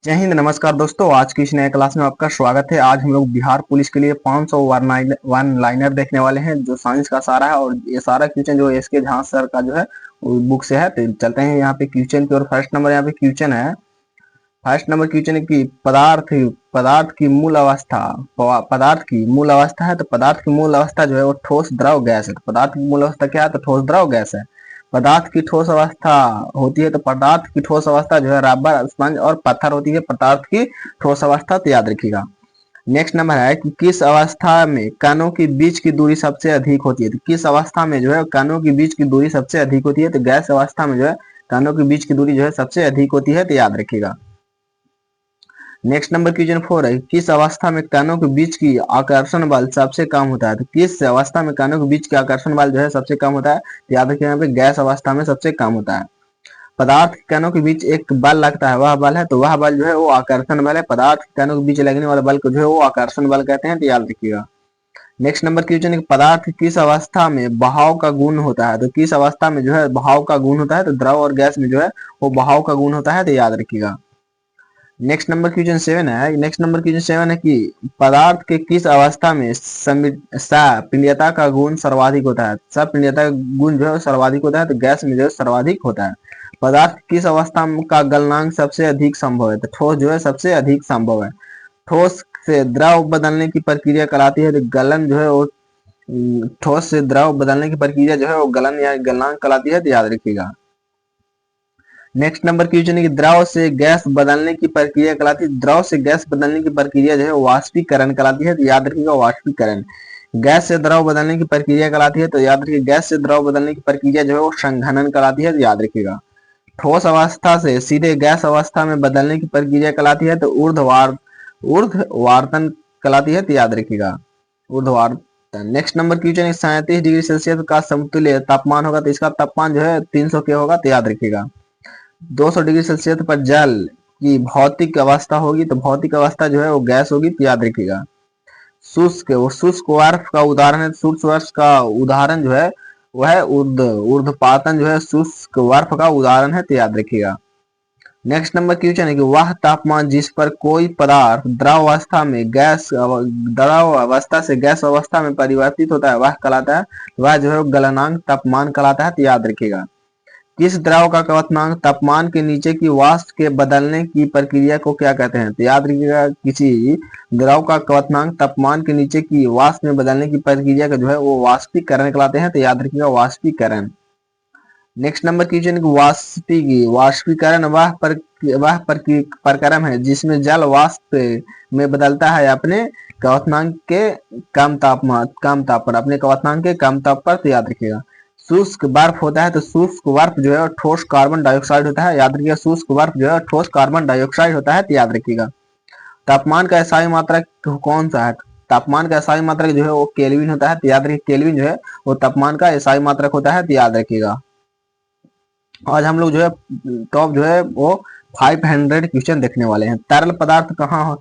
जय हिंद। नमस्कार दोस्तों, आज की इस नए क्लास में आपका स्वागत है। आज हम लोग बिहार पुलिस के लिए 500 वन लाइनर देखने वाले हैं जो साइंस का सारा है। और ये सारा क्वेश्चन जो एस के झांस सर का जो है बुक से है। तो चलते हैं यहाँ पे क्वेश्चन की। और फर्स्ट नंबर यहाँ पे क्वेश्चन है। फर्स्ट नंबर क्वेश्चन है कि पदार्थ की मूल अवस्था। पदार्थ की मूल अवस्था है, तो पदार्थ की मूल अवस्था जो है वो ठोस, द्रव, गैस है। तो पदार्थ की मूल अवस्था क्या है? तो ठोस, द्रव, गैस है। पदार्थ की ठोस अवस्था होती है, तो पदार्थ की ठोस अवस्था जो है रबर, स्पंज और पत्थर होती है। पदार्थ की ठोस अवस्था, तो याद रखिएगा। नेक्स्ट नंबर है कि किस अवस्था में कणों के बीच की दूरी सबसे अधिक होती है? तो किस अवस्था में जो है कणों के बीच की दूरी सबसे अधिक होती है? तो गैस अवस्था में जो है कणों के बीच की दूरी जो है सबसे अधिक होती है। तो याद रखिएगा। नेक्स्ट नंबर क्वेश्चन 4 है, किस अवस्था में कणों के बीच की आकर्षण बल सबसे कम होता है? तो किस अवस्था में कणों के बीच की आकर्षण बल जो है सबसे कम होता है? तो याद रखिए यहाँ पे गैस अवस्था में सबसे कम होता है। पदार्थ के कणों के बीच एक बल लगता है, वह बल है, तो वह बल जो है वो आकर्षण बल है। पदार्थ के कणों के बीच लगने वाला बल को जो है वो आकर्षण बल कहते हैं। तो याद रखिएगा। नेक्स्ट नंबर क्वेश्चन है, पदार्थ किस अवस्था में बहाव का गुण होता है? तो किस अवस्था में जो है बहाव का गुण होता है? तो द्रव और गैस में जो है वो बहाव का गुण होता है। तो याद रखिएगा। नेक्स्ट नंबर क्वेश्चन 7 है। नेक्स्ट नंबर क्वेश्चन 7 है कि पदार्थ के किस अवस्था में सपिंडीयता का गुण सर्वाधिक होता है? सपिंडीयता का गुण जो है सर्वाधिक होता है, तो गैस में जो है सर्वाधिक होता है। पदार्थ किस अवस्था का गलनांक सबसे अधिक संभव है? तो ठोस जो है सबसे अधिक संभव है। ठोस से द्रव बदलने की प्रक्रिया कहलाती है, तो गलन जो है वो ठोस से द्रव बदलने की प्रक्रिया जो है वो गलन या गलनांक कहलाती है। तो याद रखिएगा। नेक्स्ट नंबर क्वेश्चन है कि द्रव से गैस बदलने की प्रक्रिया कहलाती है। द्रव से गैस बदलने की प्रक्रिया जो है वाष्पीकरण कहलाती है। तो याद रखिएगा वाष्पीकरण। गैस से द्रव बदलने की प्रक्रिया कहलाती है, तो याद रखिए गैस से द्रव बदलने की प्रक्रिया जो है वो संघनन कहलाती है। तो याद रखिएगा। ठोस अवस्था से सीधे गैस अवस्था में बदलने की प्रक्रिया कहलाती है, तो ऊर्ध्वाधन कहलाती है। तो याद रखिएगा ऊर्ध्वाधन। नेक्स्ट नंबर क्वेश्चन है 37 डिग्री सेल्सियस का समतुल्य तापमान होगा, तो इसका तापमान जो है 300 के होगा। तो याद रखिएगा। 200 डिग्री सेल्सियस पर जल की भौतिक अवस्था होगी, तो भौतिक अवस्था जो है वो गैस होगी। तो याद रखिएगा। शुष्क वाष्प का उदाहरण है। शुष्क वाष्प का उदाहरण जो है वह ऊर्ध्वपातन जो है शुष्क वाष्प का उदाहरण है। तो याद रखिएगा। नेक्स्ट नंबर क्वेश्चन है कि वह तापमान जिस पर कोई पदार्थ द्रव अवस्था से गैस अवस्था में परिवर्तित होता है वह कहलाता है, वह जो है गलनांक तापमान कहलाता है। तो याद रखिएगा। किस द्रव का क्वथनांक तापमान के नीचे की वाष्प के बदलने की प्रक्रिया को क्या कहते हैं? तो याद रखिएगा किसी द्रव का क्वथनांक तापमान के नीचे की वाष्प में बदलने की प्रक्रिया का जो है वो वाष्पीकरण कहलाते हैं। तो याद रखिएगा वाष्पीकरण। नेक्स्ट नंबर क्वेश्चन वाष्पीकरण वह प्रक्रम है जिसमें जल वाष्प में बदलता है अपने क्वथनांक के कम ताप पर, अपने क्वथनांक के कम ताप पर। तो याद रखिएगा। शुष्क बर्फ होता है, तो शुष्क बर्फ जो है ठोस कार्बन डाइऑक्साइड होता है। याद रखिएगा शुष्क बर्फ जो है ठोस कार्बन डाइऑक्साइड होता है। तो याद रखिएगा। तापमान का एसआई मात्रक कौन सा है? तापमान का एसआई मात्रक जो है वो केल्विन होता है। तो याद रखिए केल्विन जो है वो तापमान का एसआई मात्रक होता है। तो याद रखिएगा। आज हम लोग जो है टॉप जो है वो 500 क्वेश्चन देखने वाले हैं। तरल पदार्थ कहा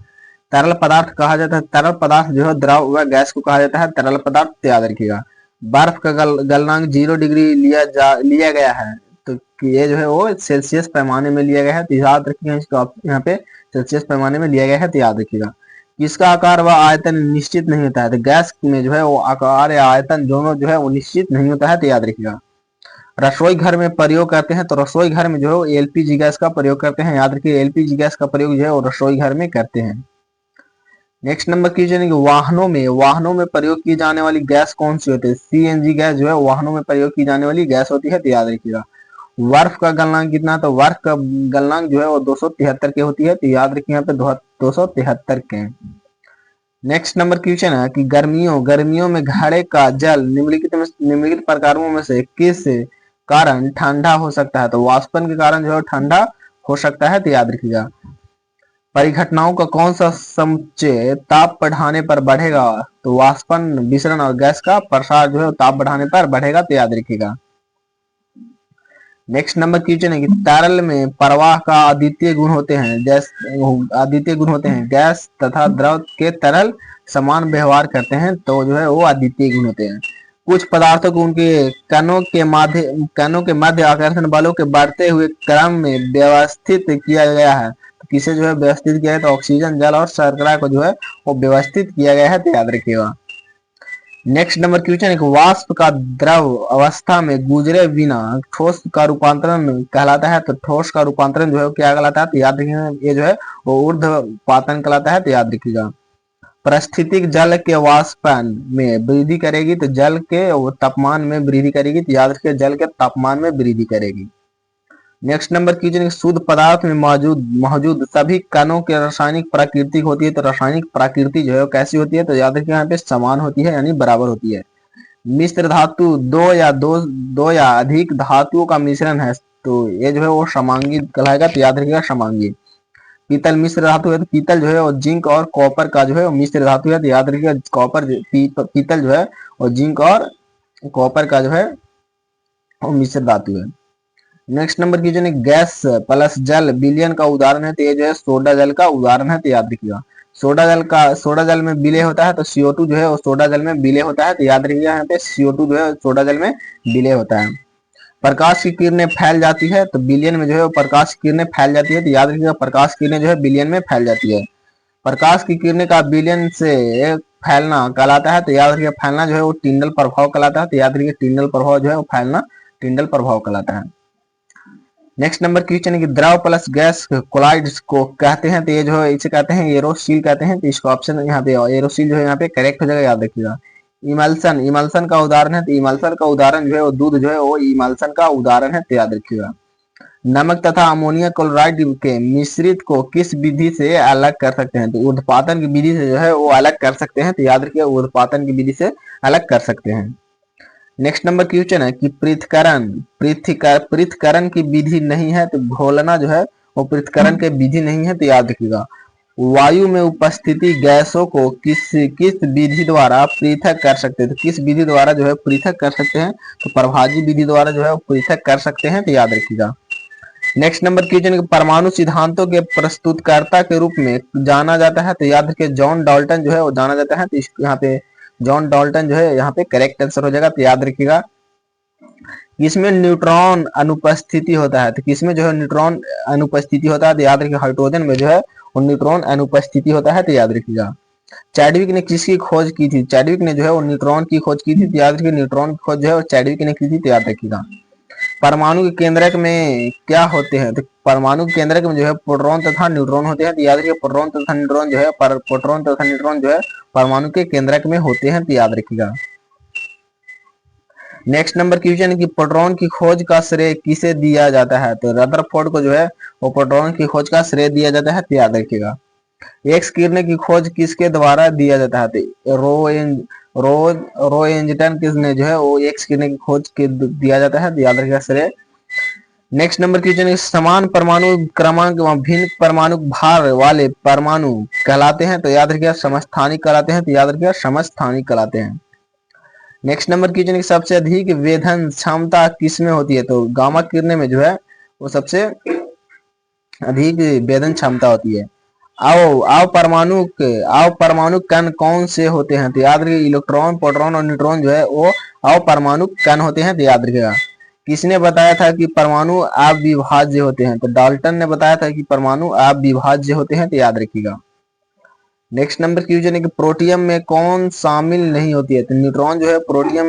जाता है। तरल पदार्थ जो है द्रव व गैस को कहा जाता है तरल पदार्थ। तो याद रखिएगा। बर्फ का गलनांक 0 डिग्री लिया गया है, तो ये जो है वो सेल्सियस पैमाने में लिया गया है। तो याद रखिएगा इसका यहाँ पे सेल्सियस पैमाने में लिया गया है। तो याद रखिएगा। इसका आकार व आयतन निश्चित नहीं होता है। तो गैस में जो है वो आकार या आयतन दोनों जो है वो निश्चित नहीं होता है। तो याद रखिएगा। रसोई घर में प्रयोग करते हैं, तो रसोई घर में जो है एलपीजी गैस का प्रयोग करते हैं। याद रखिए एलपीजी गैस का प्रयोग जो है वो रसोई घर में करते हैं। नेक्स्ट नंबर क्वेश्चन है कि वाहनों में प्रयोग की जाने वाली गैस कौन सी होती है? सीएनजी गैस जो है वाहनों में प्रयोग की जाने वाली गैस होती है। तो याद रखिएगा। वर्फ का गलनांक कितना? तो वर्फ का गलनांक जो है वो 273 के होती है। तो याद रखिए यहाँ पे 273 के। नेक्स्ट नंबर क्वेश्चन है कि गर्मियों में घड़े का जल निम्नलिखित प्रकारों में से किस कारण ठंडा हो सकता है? तो वाष्पन के कारण जो है ठंडा हो सकता है। तो याद रखिएगा। परिघटनाओं का कौन सा समुच्चय ताप बढ़ाने पर बढ़ेगा? तो वाष्पन, विसरण और गैस का प्रसार जो है ताप बढ़ाने पर बढ़ेगा। तो याद रखिएगा। नेक्स्ट नंबर क्वेश्चन है कि तरल में प्रवाह का अद्वितीय गुण होते हैं। गैस तथा द्रव के तरल समान व्यवहार करते हैं, तो जो है वो अद्वितीय गुण होते हैं। कुछ पदार्थों को उनके कणों के मध्य आकर्षण बलों के बढ़ते हुए क्रम में व्यवस्थित किया गया है, तो किसे जो है व्यवस्थित किया है, तो ऑक्सीजन, जल और शर्करा को जो है वो व्यवस्थित किया गया है, तो याद रखिएगा। नेक्स्ट नंबर क्वेश्चन, एक वाष्प का द्रव अवस्था में गुजरे बिना ठोस का रूपांतरण कहलाता है, तो ठोस का रूपांतरण जो है क्या कहलाता है, तो याद रखिएगा ये जो है वो ऊर्ध्वपातन कहलाता है, तो याद रखिएगा। परिस्थितिक जल के वाष्पन में वृद्धि करेगी, तो जल के तापमान में वृद्धि करेगी, तो याद रखिए जल के तापमान में वृद्धि करेगी। नेक्स्ट नंबर क्वेश्चन, शुद्ध पदार्थ में मौजूद मौजूद सभी कणों के रासायनिक प्रकृति होती है, तो रासायनिक प्रकृति जो है कैसी होती है, तो याद रखिए यहाँ पे समान होती है, यानी बराबर होती है। मिश्र धातु दो या अधिक धातुओं का मिश्रण है, तो ये जो है वो समांगी कहलाएगा, तो याद रखिएगा समांगी। पीतल मिश्र धातु है, तो पीतल जो है वो जिंक और कॉपर का जो है वो मिश्र धातु है, तो याद रखिएगा कॉपर पीतल जो है वो जिंक और कॉपर का जो है वो मिश्र धातु है। नेक्स्ट नंबर की जो है गैस प्लस जल विलयन का उदाहरण है, तो ये जो है सोडा जल का उदाहरण है, तो याद रखिएगा। सोडा जल में विलय होता है, तो CO2 जो है वो सोडा जल में विलय होता है, तो याद रखिएगा यहाँ पे CO2 जो है सोडा जल में विलय होता है। प्रकाश की किरणें फैल जाती है, तो विलयन में जो है वो प्रकाश की किरणें फैल जाती है, तो याद रखिएगा प्रकाश की किरणें जो है विलयन में फैल जाती है। प्रकाश की किरणें का विलयन से फैलना कहलाता है, तो याद रखिएगा फैलना जो है वो टिंडल प्रभाव कहलाता है, तो याद रखिए टिंडल प्रभाव जो है वो फैलना टिंडल प्रभाव कहलाता है। नेक्स्ट नंबर क्वेश्चन है कि द्रव प्लस गैस कोलाइड को कहते हैं, तो ये जो है इसे कहते हैं एरोसील कहते हैं, तो इसका ऑप्शन यहाँ पे एरोसील जो है यहाँ पे करेक्ट हो जाएगा, याद रखिएगा। इमल्सन का उदाहरण है, तो इमल्सन का उदाहरण जो है वो दूध जो है वो इमल्सन का उदाहरण है, तो याद रखिएगा। नमक तथा अमोनिया क्लोराइड के मिश्रित को किस विधि से अलग कर सकते हैं, तो ऊर्ध्वपातन की विधि से जो है वो अलग कर सकते हैं, तो याद रखिए ऊर्ध्वपातन की विधि से अलग कर सकते हैं। नेक्स्ट नंबर क्वेश्चन है कि पृथक्करण की विधि नहीं है, तो घोलना जो है वो पृथक्करण के विधि नहीं है, तो याद रखिएगा। वायु में उपस्थिति गैसों को किस किस विधि द्वारा पृथक कर सकते हैं, तो किस विधि द्वारा जो है पृथक कर सकते हैं, तो प्रभाजी विधि द्वारा जो है पृथक कर सकते हैं, तो याद रखिएगा। नेक्स्ट नंबर क्वेश्चन, परमाणु सिद्धांतों के प्रस्तुतकर्ता के रूप में जाना जाता है, तो याद रखिए जॉन डाल्टन जो है वो जाना जाता है, तो यहाँ पे जॉन डाल्टन जो है यहाँ पे करेक्ट आंसर हो जाएगा, तो याद रखिएगा। किसमें न्यूट्रॉन अनुपस्थिति होता है, तो किसमें जो है न्यूट्रॉन अनुपस्थिति होता है, तो याद रखिए हाइड्रोजन में जो है वो न्यूट्रॉन अनुपस्थिति होता है, तो याद रखिएगा। चैडविक ने किसकी खोज की थी, चैडविक ने जो है वो न्यूट्रॉन की खोज की थी, तो याद रखिए न्यूट्रॉन की खोज जो है वो चैडविक ने की थी, तो याद रखिएगा। परमाणु के केंद्रक में क्या होते हैं, तो परमाणु के केंद्रक में जो है प्रोटॉन तथा न्यूट्रॉन होते हैं, तो याद रखिए प्रोटॉन तथा न्यूट्रॉन जो है प्रोटॉन तथा न्यूट्रॉन जो है परमाणु के केंद्रक में होते हैं, तो याद रखिएगा। नेक्स्ट नंबर क्वेश्चन कि प्रोटॉन की खोज का श्रेय किसे दिया जाता है, तो रदरफोर्ड को जो है वो प्रोटॉन की खोज का श्रेय दिया जाता है, तो याद रखिएगा। एक्स किरणें की खोज किसके द्वारा दिया जाता है, तो रो एंजटन किसने जो है वो एक्स किरणें की खोज के दिया जाता है, तो याद रखिएगा श्रेय। नेक्स्ट नंबर क्वेश्चन, समान परमाणु क्रमांक भिन्न परमाणु भार वाले परमाणु कहलाते हैं, तो याद रखिएगा समस्थानिक कहलाते हैं, तो याद रखिएगा समस्थानिक कहलाते हैं। नेक्स्ट नंबर क्वेश्चन, सबसे अधिक वेधन क्षमता किसमें होती है, तो गामा किरणें में जो है वो सबसे अधिक वेधन क्षमता होती है। आओ परमाणु कण कौन से होते हैं, तो याद रखिए इलेक्ट्रॉन, प्रोटॉन और न्यूट्रॉन जो है वो परमाणु कण होते हैं, तो याद रखिएगा। किसने बताया था कि परमाणु अविभाज्य होते हैं, तो डाल्टन ने बताया था कि परमाणु अविभाज्य होते हैं, तो याद रखिएगा। नेक्स्ट नंबर क्वेश्चन है कि प्रोटियम में कौन शामिल नहीं होती है, तो न्यूट्रॉन जो है प्रोटियम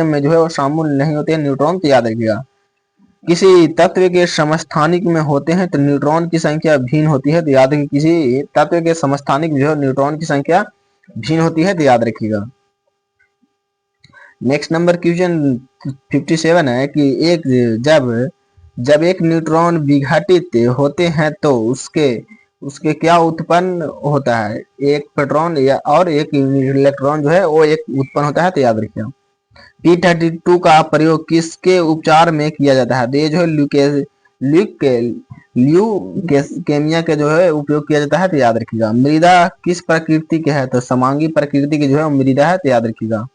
में जो है वो शामिल नहीं होते हैं न्यूट्रॉन, तो याद रखिएगा। किसी तत्व के समस्थानिक में होते हैं, तो न्यूट्रॉन की संख्या भिन्न होती है, तो याद रखिए किसी तत्व के समस्थानिक जो है न्यूट्रॉन की संख्या भिन्न होती है, तो याद रखिएगा। नेक्स्ट नंबर क्वेश्चन 57 है कि जब एक न्यूट्रॉन विघटित होते हैं तो उसके क्या उत्पन्न होता है, एक प्रोटॉन या और एक इलेक्ट्रॉन जो है वो एक उत्पन्न होता है, तो याद रखिए। P32 का प्रयोग किसके उपचार में किया जाता है, तो ये जो है ल्यूकेमिया के जो है उपयोग किया जाता है, तो याद रखिएगा। मृदा किस प्रकृति के है, तो समांगी प्रकृति की जो है मृदा है, तो याद रखिएगा।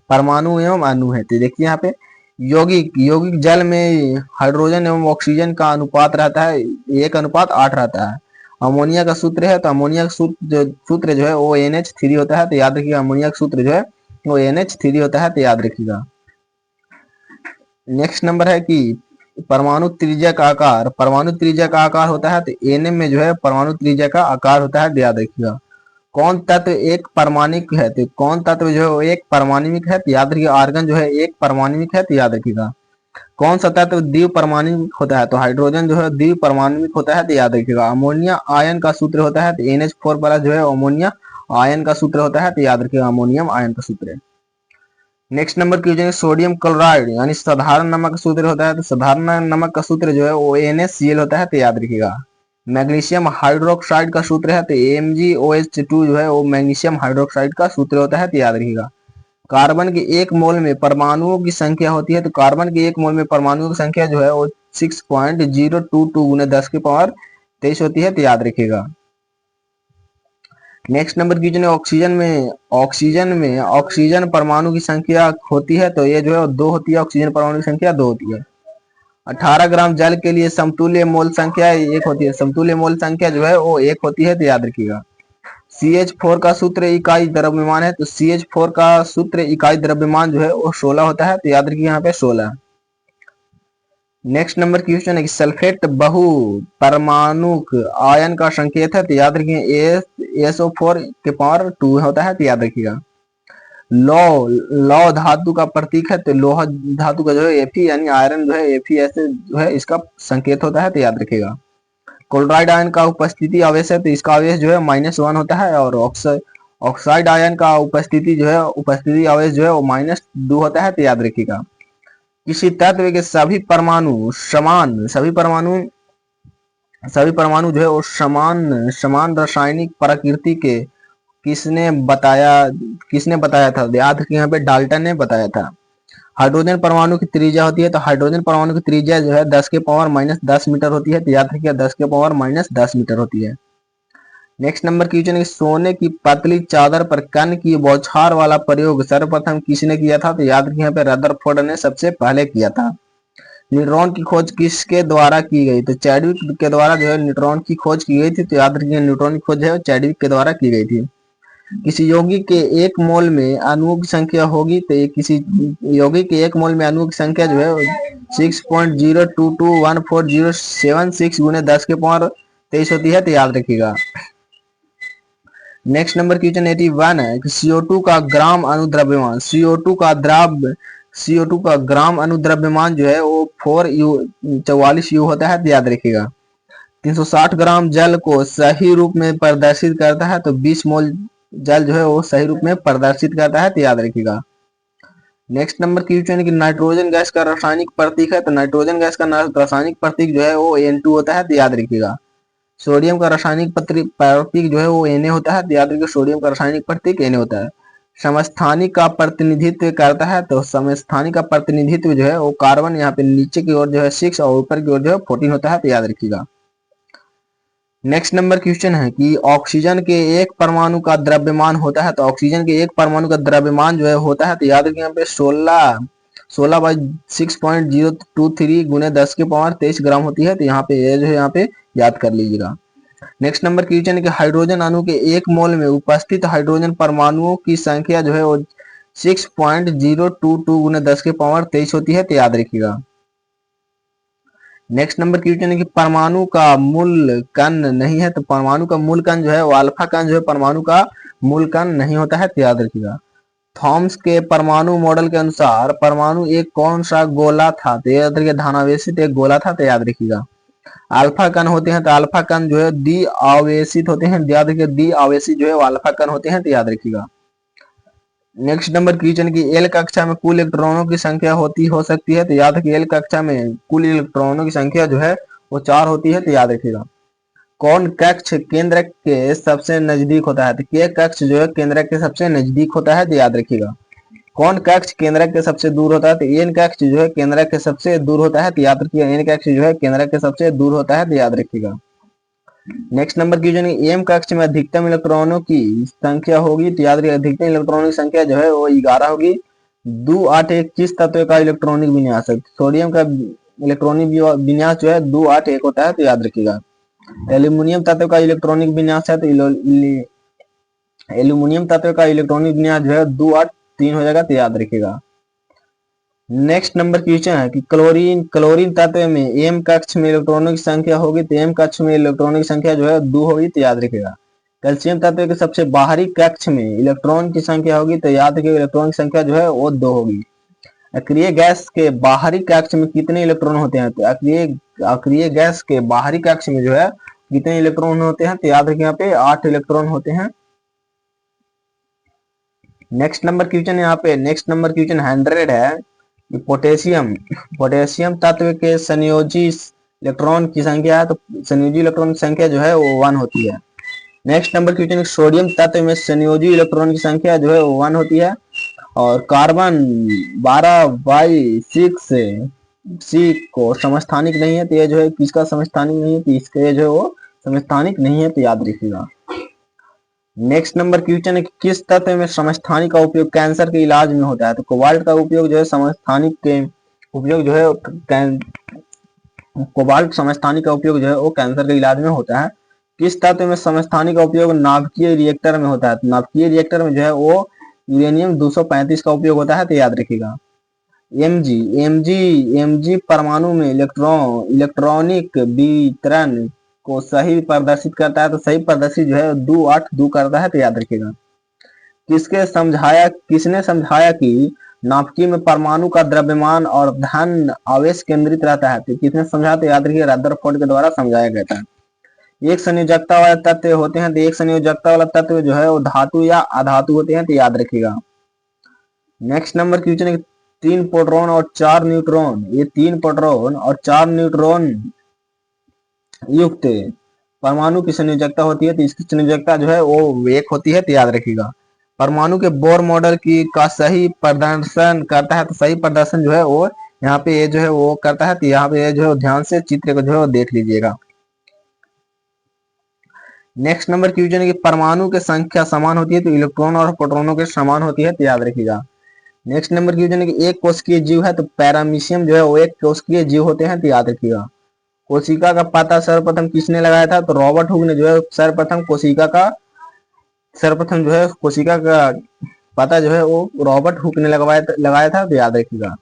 परमाणु एवं अणु है, तो देखिए यहाँ पे यौगिक जल में हाइड्रोजन एवं ऑक्सीजन का अनुपात रहता है 1:8 रहता है। अमोनिया का सूत्र है, तो अमोनिया का सूत्र जो है वो NH3 होता है, तो याद रखिएगा अमोनिया का सूत्र जो है वो NH3 होता है, तो याद रखिएगा। नेक्स्ट नंबर है कि परमाणु त्रिज्या का आकार, परमाणु त्रिज्या का आकार होता है तो Nm में जो है परमाणु त्रिज्या का आकार होता है, याद रखिएगा। कौन तत्व एक परमाणिक है, तो कौन तत्व जो है वो एक परमाणुक है, तो याद रखिएगा आर्गन जो है एक परमाणुक है, तो याद रखिएगा। कौन सा तत्व द्विव परमाणुक होता है, तो हाइड्रोजन जो है द्विव परमाणुक होता है, तो याद रखिएगा। अमोनिया आयन का सूत्र होता है तो NH4 प्लस जो है अमोनिया आयन का सूत्र होता है, तो याद रखिएगा अमोनियम आयन का सूत्र है। Next number question, sodium chloride यानी साधारण नमक का सूत्र होता है, तो साधारण नमक का सूत्र जो है वो NaCl होता है, तो याद रखिएगा। मैग्नीशियम हाइड्रोक्साइड का सूत्र है तो MgOH2 जो है वो मैग्नीशियम हाइड्रोक्साइड का सूत्र होता है, तो याद रखिएगा। कार्बन के एक मोल में परमाणुओं की संख्या होती है, तो कार्बन के एक मोल में परमाणुओं की संख्या जो है वो 6.022 गुने 10 की पावर 23 होती है, तो याद रखिएगा। नेक्स्ट नंबर क्वेश्चन है, ऑक्सीजन परमाणु की संख्या होती है तो ये जो है 2 होती है, ऑक्सीजन परमाणु की संख्या 2 होती है। 18 ग्राम जल के लिए समतुल्य मोल संख्या 1 होती है, समतुल्य मोल संख्या जो है वो 1 होती है, तो याद रखिएगा। CH4 का सूत्र इकाई द्रव्यमान है, तो CH4 का सूत्र इकाई द्रव्यमान जो है वो 16 होता है, तो याद रखिए यहाँ पे 16। नेक्स्ट नंबर क्वेश्चन है कि सल्फेट बहु परमाणुक आयन का संकेत है, तो याद रखिए SO4 के पावर 2 होता है, तो याद रखिएगा। लौ धातु का प्रतीक है, तो लोहा धातु का जो है Fe यानी आयरन जो है Fe ऐसे जो है इसका संकेत होता है, तो याद रखिएगा। क्लोराइड आयन का उपस्थिति आवेश है, तो इसका आवेश जो है -1 होता है, और ऑक्साइड आयन का उपस्थिति आवेश जो है वो -2 होता है, तो याद रखिएगा। किसी तत्व के सभी परमाणु जो है वो समान रासायनिक प्रकृति के किसने बताया था, याद रखिए यहाँ पे डाल्टन ने बताया था। हाइड्रोजन परमाणु की त्रिज्या होती है, तो हाइड्रोजन परमाणु की त्रिज्या जो है 10 के पावर -10 मीटर होती है, तो याद रखिए 10 के पावर -10 मीटर होती है। नेक्स्ट नंबर क्वेश्चन है, सोने की पतली चादर पर कण की बौछार वाला प्रयोग सर्वप्रथम किसने किया था, तो याद रखिए यहाँ पे रदरफोर्ड ने सबसे पहले किया था। न्यूट्रॉन की खोज किसके द्वारा की गई, तो चैडविक के द्वारा जो है न्यूट्रॉन की खोज की गई थी, तो याद रखिए न्यूट्रॉन की खोज है चैडविक के द्वारा की गई थी। किसी यौगिक के एक मोल में अणुओं की संख्या होगी, तो किसी यौगिक के एक मोल में अणुओं की संख्या जो है 6.0221407 गुने 10 के पावर 23 होती है, तो याद रखिएगा। नेक्स्ट नंबर क्वेश्चन 81 है कि CO2 का ग्राम अनुद्रव्यमान, CO2 का ग्राम अनुद्रव्यमान जो है वो 44U होता है, तो याद रखिएगा। 360 ग्राम जल को सही रूप में प्रदर्शित करता है, तो 20 मोल जल जो है वो सही रूप में प्रदर्शित करता है, तो याद रखिएगा। नेक्स्ट नंबर क्वेश्चन है कि नाइट्रोजन गैस का रासायनिक प्रतीक है, तो नाइट्रोजन गैस का रासायनिक प्रतीक जो है वो N2 होता है, तो याद रखिएगा। सोडियम का रासायनिक प्रतीक जो है वो Na होता है, तो याद रखिए सोडियम का रासायनिक प्रतीक Na होता है। समस्थानिक का प्रतिनिधित्व करता है, तो समस्थानिक का प्रतिनिधित्व जो है वो कार्बन यहाँ पे नीचे की ओर जो है 6 और ऊपर की ओर जो है 14 होता है, तो याद रखिएगा। नेक्स्ट नंबर क्वेश्चन है कि ऑक्सीजन के एक परमाणु का द्रव्यमान होता है, तो ऑक्सीजन के एक परमाणु का द्रव्यमान जो है होता है, तो याद रखिए यहाँ पे 16/6.023 गुने 10 के पावर 23 ग्राम होती है, तो यहाँ पे ये जो है यहाँ पे याद कर लीजिएगा। नेक्स्ट नंबर क्वेश्चन है कि हाइड्रोजन अणु के एक मोल में उपस्थित हाइड्रोजन परमाणुओं की संख्या जो है वो 6.022 गुने 10 के पावर 23 होती है, तो याद रखिएगा। नेक्स्ट नंबर क्वेश्चन है कि परमाणु का मूल कण नहीं है, तो परमाणु का मूल कण जो है वो अल्फा कण जो है परमाणु का मूल कण नहीं होता है, तो याद रखिएगा। थॉमस के परमाणु मॉडल के अनुसार परमाणु एक कौन सा गोला था, तो याद रखिए धनावेशित एक गोला था, तो याद रखिएगा। अल्फा कण होते हैं, तो अल्फा कण जो है द्वि आवेशित होते हैं, याद रखिए द्वि आवेशित जो है वो अल्फा कण होते हैं, तो याद रखिएगा। नेक्स्ट नंबर क्वेश्चन की एल कक्षा में कुल इलेक्ट्रॉनों की संख्या हो सकती है, तो याद रखिए एल कक्षा में कुल इलेक्ट्रॉनों की संख्या जो है वो 4 होती है, तो याद रखिएगा। कौन कक्ष केंद्र के सबसे नजदीक होता है, तो के कक्ष जो है केंद्र के सबसे नजदीक होता है, तो याद रखिएगा। कौन कक्ष केंद्र के सबसे दूर होता है, तो एन कक्ष जो है केंद्र के सबसे दूर होता है, तो याद रखिएगा एन कक्ष जो है केंद्र के सबसे दूर होता है, तो याद रखिएगा। नेक्स्ट नंबर क्वेश्चन एम कक्ष में अधिकतम इलेक्ट्रॉनों की संख्या होगी, तो याद रखिए अधिकतम इलेक्ट्रॉनों की संख्या जो है वो 11 होगी। 2 8 1 किस तत्व का इलेक्ट्रॉनिक विन्यास है, सोडियम का इलेक्ट्रॉनिक विन्यास जो है 2 8 1 होता है, तो याद रखिएगा। एल्यूमिनियम तत्व का इलेक्ट्रॉनिक विन्यास है, तो एल्यूमिनियम तत्व का इलेक्ट्रॉनिक विन्यास जो है 2 8 3 हो जाएगा, तो याद रखिएगा। नेक्स्ट नंबर क्वेश्चन है कि क्लोरीन क्लोरीन तत्व में एम कक्ष में इलेक्ट्रॉनों की संख्या होगी तो एम कक्ष में इलेक्ट्रॉनों की संख्या जो है 2 होगी, तो याद रखिएगा। कैल्शियम तत्व के सबसे बाहरी कक्ष में इलेक्ट्रॉन की संख्या होगी तो याद रखिएगा इलेक्ट्रॉन की संख्या जो है वो 2 होगी। अक्रिय गैस के बाहरी कक्ष में कितने इलेक्ट्रॉन होते हैं, तो अक्रिय गैस के बाहरी कक्ष में जो है कितने इलेक्ट्रॉन होते हैं, तो याद रखिए यहाँ पे 8 इलेक्ट्रॉन होते हैं। नेक्स्ट नंबर क्वेश्चन यहाँ पे नेक्स्ट नंबर क्वेश्चन 100 है। पोटेशियम पोटेशियम तत्व के संयोजी इलेक्ट्रॉन की संख्या है, तो संयोजी इलेक्ट्रॉन की संख्या जो है वो 1 होती है। नेक्स्ट नंबर क्वेश्चन सोडियम तत्व में संयोजी इलेक्ट्रॉन की संख्या जो है वो 1 होती है। और कार्बन 12 बाई 6 सी को समस्थानिक नहीं है, तो ये जो है किसका समस्थानिक नहीं है, तो इसके जो है वो समस्थानिक नहीं है, तो याद रखिएगा। नेक्स्ट नंबर क्वेश्चन है कि किस तत्व में समस्थानिक का उपयोग कैंसर के इलाज में होता है, तो कोबाल्ट का उपयोग जो है समस्थानिक के उपयोग जो है कोबाल्ट समस्थानिक का उपयोग जो है वो कैंसर के इलाज में होता है। किस तत्व में समस्थानिक का उपयोग नाभिकीय रिएक्टर में होता है, तो नाभिकीय रिएक्टर में जो है वो यूरेनियम 235 का उपयोग होता है, तो याद रखिएगा। एमजी परमाणु में इलेक्ट्रॉनिक वितरण को सही प्रदर्शित करता है, तो सही प्रदर्शित जो है 282 करता है, तो याद रखिएगा। किसने समझाया कि नाभिकीय में परमाणु का द्रव्यमान और धन आवेश केंद्रित रहता है, तो किसने समझाया, तो याद रखिए रदरफोर्ड के द्वारा समझाया गया था। एक संयोजकता वाले तत्व होते हैं, तो एक संयोजकता वाला तत्व जो है वो धातु या अधातु होते हैं, तो याद रखिएगा। नेक्स्ट नंबर क्वेश्चन है 3 प्रोटॉन और 4 न्यूट्रॉन, ये 3 प्रोटॉन और 4 न्यूट्रॉन युक्त परमाणु की संयोजकता होती है, तो इसकी संयोजकता जो है वो 1 होती है, तो याद रखिएगा। परमाणु के बोर मॉडल की का सही प्रदर्शन करता है, तो सही प्रदर्शन जो है वो यहाँ पे ये जो है वो करता है, तो यहाँ पे जो है ध्यान से चित्र को जो है वो देख लीजिएगा। नेक्स्ट नंबर क्वेश्चन है कि परमाणु की संख्या समान होती है, तो इलेक्ट्रॉन और प्रोटॉनों के समान होती है, तो याद रखिएगा। नेक्स्ट नंबर क्वेश्चन है कि एक कोशिकीय जीव है, तो पैरामीशियम जो है वो एक कोशिकीय जीव होते हैं, तो याद रखिएगा। कोशिका का पता सर्वप्रथम किसने लगाया था, तो रॉबर्ट हुक ने जो है सर्वप्रथम कोशिका का पता जो है वो रॉबर्ट हुक ने लगाया था, तो याद रखिएगा।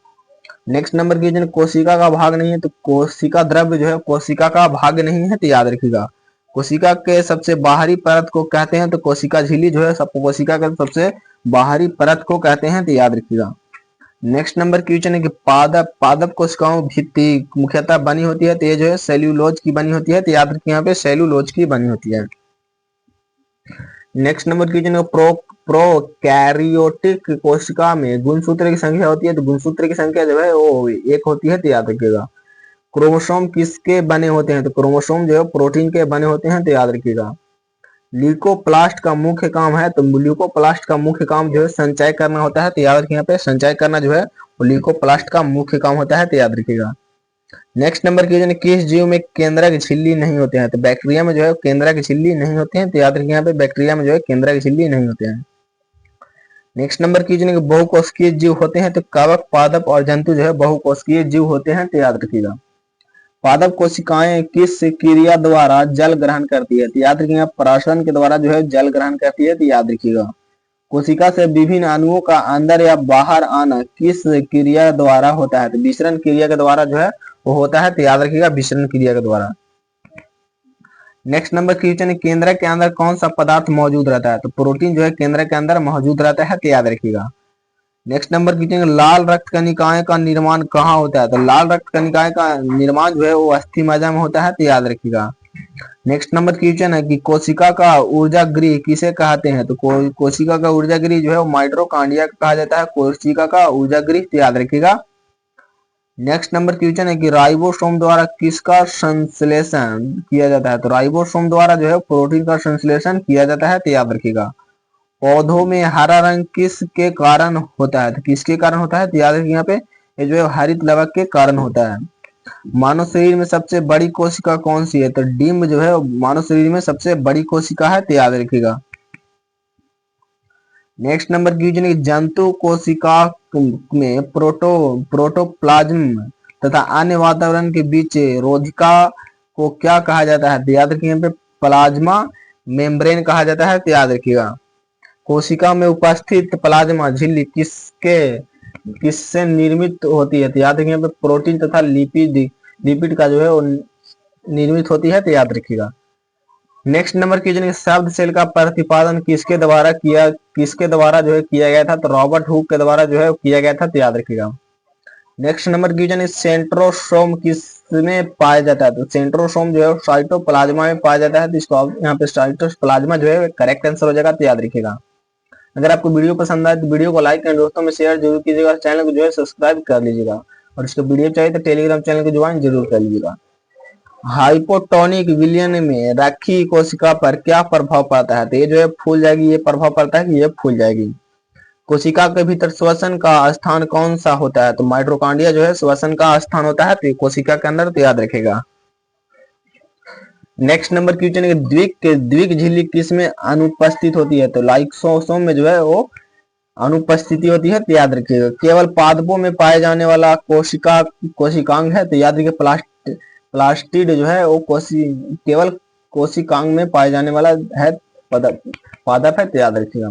नेक्स्ट नंबर क्वेश्चन कोशिका का भाग नहीं है, तो कोशिका द्रव्य जो है कोशिका का भाग नहीं है, तो याद रखिएगा। कोशिका के सबसे बाहरी परत को कहते हैं, तो कोशिका झिल्ली जो है कोशिका का सबसे बाहरी परत को कहते हैं, तो याद रखिएगा। नेक्स्ट नंबर क्वेश्चन है कि पादप कोशिकाओं भित्ति मुख्यतः बनी होती है, तो ये जो है सेल्यूलोज की बनी होती है, तो याद रखिए यहाँ पे सेल्यूलोज की बनी होती है। नेक्स्ट नंबर क्वेश्चन है प्रोकैरियोटिक कोशिका में गुणसूत्र की संख्या होती है, तो गुणसूत्र की संख्या जो है वो 1 होती है, तो याद रखिएगा। क्रोमोसोम किसके बने होते हैं, तो क्रोमोसोम जो है प्रोटीन के बने होते हैं, तो याद रखिएगा। ल्यूकोप्लास्ट का मुख्य काम है, तो ल्यूकोप्लास्ट का मुख्य काम जो है संचय करना होता है, तो याद रखिए यहाँ पे संचय करना जो है वो ल्यूकोप्लास्ट का मुख्य काम होता है, तो याद रखिएगा। नेक्स्ट नंबर क्वेश्चन किस जीव में केंद्रक झिल्ली नहीं होते हैं, तो बैक्टीरिया में जो है केंद्रक झिल्ली नहीं होते हैं, तो याद रखिए यहाँ पे बैक्टीरिया में जो है केंद्रक झिल्ली नहीं होते हैं। नेक्स्ट नंबर क्वेश्चन बहुकोशिकीय जीव होते हैं, तो कवक पादप और जंतु जो है बहुकोशिकीय जीव होते हैं, तो याद रखिएगा। पादप कोशिकाएं किस क्रिया द्वारा जल ग्रहण करती है, तो याद रखिएगा पराशरण के द्वारा जो है जल ग्रहण करती है, तो याद रखिएगा। कोशिका से विभिन्न अणुओं का अंदर या बाहर आना किस क्रिया द्वारा होता है, तो विसरण क्रिया के द्वारा जो है वो होता है, तो याद रखिएगा विसरण क्रिया के द्वारा। नेक्स्ट नंबर क्वेश्चन है केंद्रक के अंदर कौन सा पदार्थ मौजूद रहता है, तो प्रोटीन जो है केंद्रक के अंदर मौजूद रहता है, तो याद रखिएगा। नेक्स्ट नंबर क्वेश्चन लाल रक्त कणिकाएं का निर्माण कहाँ होता है, तो लाल रक्त कणिकाएं का निर्माण जो है वो अस्थि मज्जा में होता है, तो याद रखिएगा। नेक्स्ट नंबर क्वेश्चन है कि कोशिका का ऊर्जा गृह किसे कहते हैं, तो कोशिका का ऊर्जा गृह जो है वो माइटोकॉन्ड्रिया कहा जाता है, कोशिका का ऊर्जा गृह, तो याद रखिएगा। नेक्स्ट नंबर क्वेश्चन है कि राइबोसोम द्वारा किसका संश्लेषण किया जाता है, तो राइबोसोम द्वारा जो है प्रोटीन का संश्लेषण किया जाता है, तो याद रखिएगा। पौधों में हरा रंग किसके कारण होता है, तो किसके कारण होता है, तो याद रखिए यहाँ पे ये जो है हरित लवक के कारण होता है। मानव शरीर में सबसे बड़ी कोशिका कौन सी है, तो डिम्ब जो है मानव शरीर में सबसे बड़ी कोशिका है, तो याद रखिएगा। नेक्स्ट नंबर क्वेश्चन है जंतु कोशिका में प्रोटोप्लाज्म तथा अन्य वातावरण के बीच रोधिका को क्या कहा जाता है, तो याद रखिए यहाँ पे प्लाज्मा मेम्ब्रेन कहा जाता है, तो याद रखिएगा। कोशिका में उपस्थित प्लाज्मा झिल्ली किससे निर्मित होती है? तो याद रखिए यहाँ पे प्रोटीन तथा लिपिड लिपिड का जो है वो निर्मित होती है, तो याद रखिएगा। नेक्स्ट नंबर क्वेश्चन, शब्द सेल का प्रतिपादन किसके द्वारा जो है किया गया था? तो रॉबर्ट हुक के द्वारा जो है किया गया था, तो याद रखिएगा। नेक्स्ट नंबर क्वेश्चन है, सेंट्रोसोम किसमें पाया जाता है? तो सेंट्रोसोम जो है साइटोप्लाज्मा में पाया जाता है, तो इसको यहाँ पे साइटोप्लाज्मा जो है करेक्ट आंसर हो जाएगा, तो याद रखिएगा। अगर आपको वीडियो पसंद आए तो वीडियो को लाइक करें, दोस्तों में शेयर जरूर कीजिएगा, चैनल को जो है सब्सक्राइब कर लीजिएगा, और इसको वीडियो चाहिए तो टेलीग्राम चैनल को ज्वाइन जरूर कर लीजिएगा। हाइपोटोनिक विलयन में रखी कोशिका पर क्या प्रभाव पड़ता है? तो ये जो है फूल जाएगी, ये प्रभाव पड़ता है कि ये फूल जाएगी। कोशिका के भीतर श्वसन का स्थान कौन सा होता है? तो माइटोकॉन्ड्रिया जो है श्वसन का स्थान होता है, तो कोशिका के अंदर, तो याद रखेगा। नेक्स्ट नंबर क्वेश्चन है, द्विक झिल्ली किस में अनुपस्थित होती है? तो लाइसोसोम में जो है वो अनुपस्थिति होती है, तो याद रखिएगा। केवल पादपों में पाए जाने वाला कोशिकांग है, तो याद रखिए प्लास्टिड जो है वो केवल कोशिकांग में पाए जाने वाला है पादप है, तो याद रखिएगा।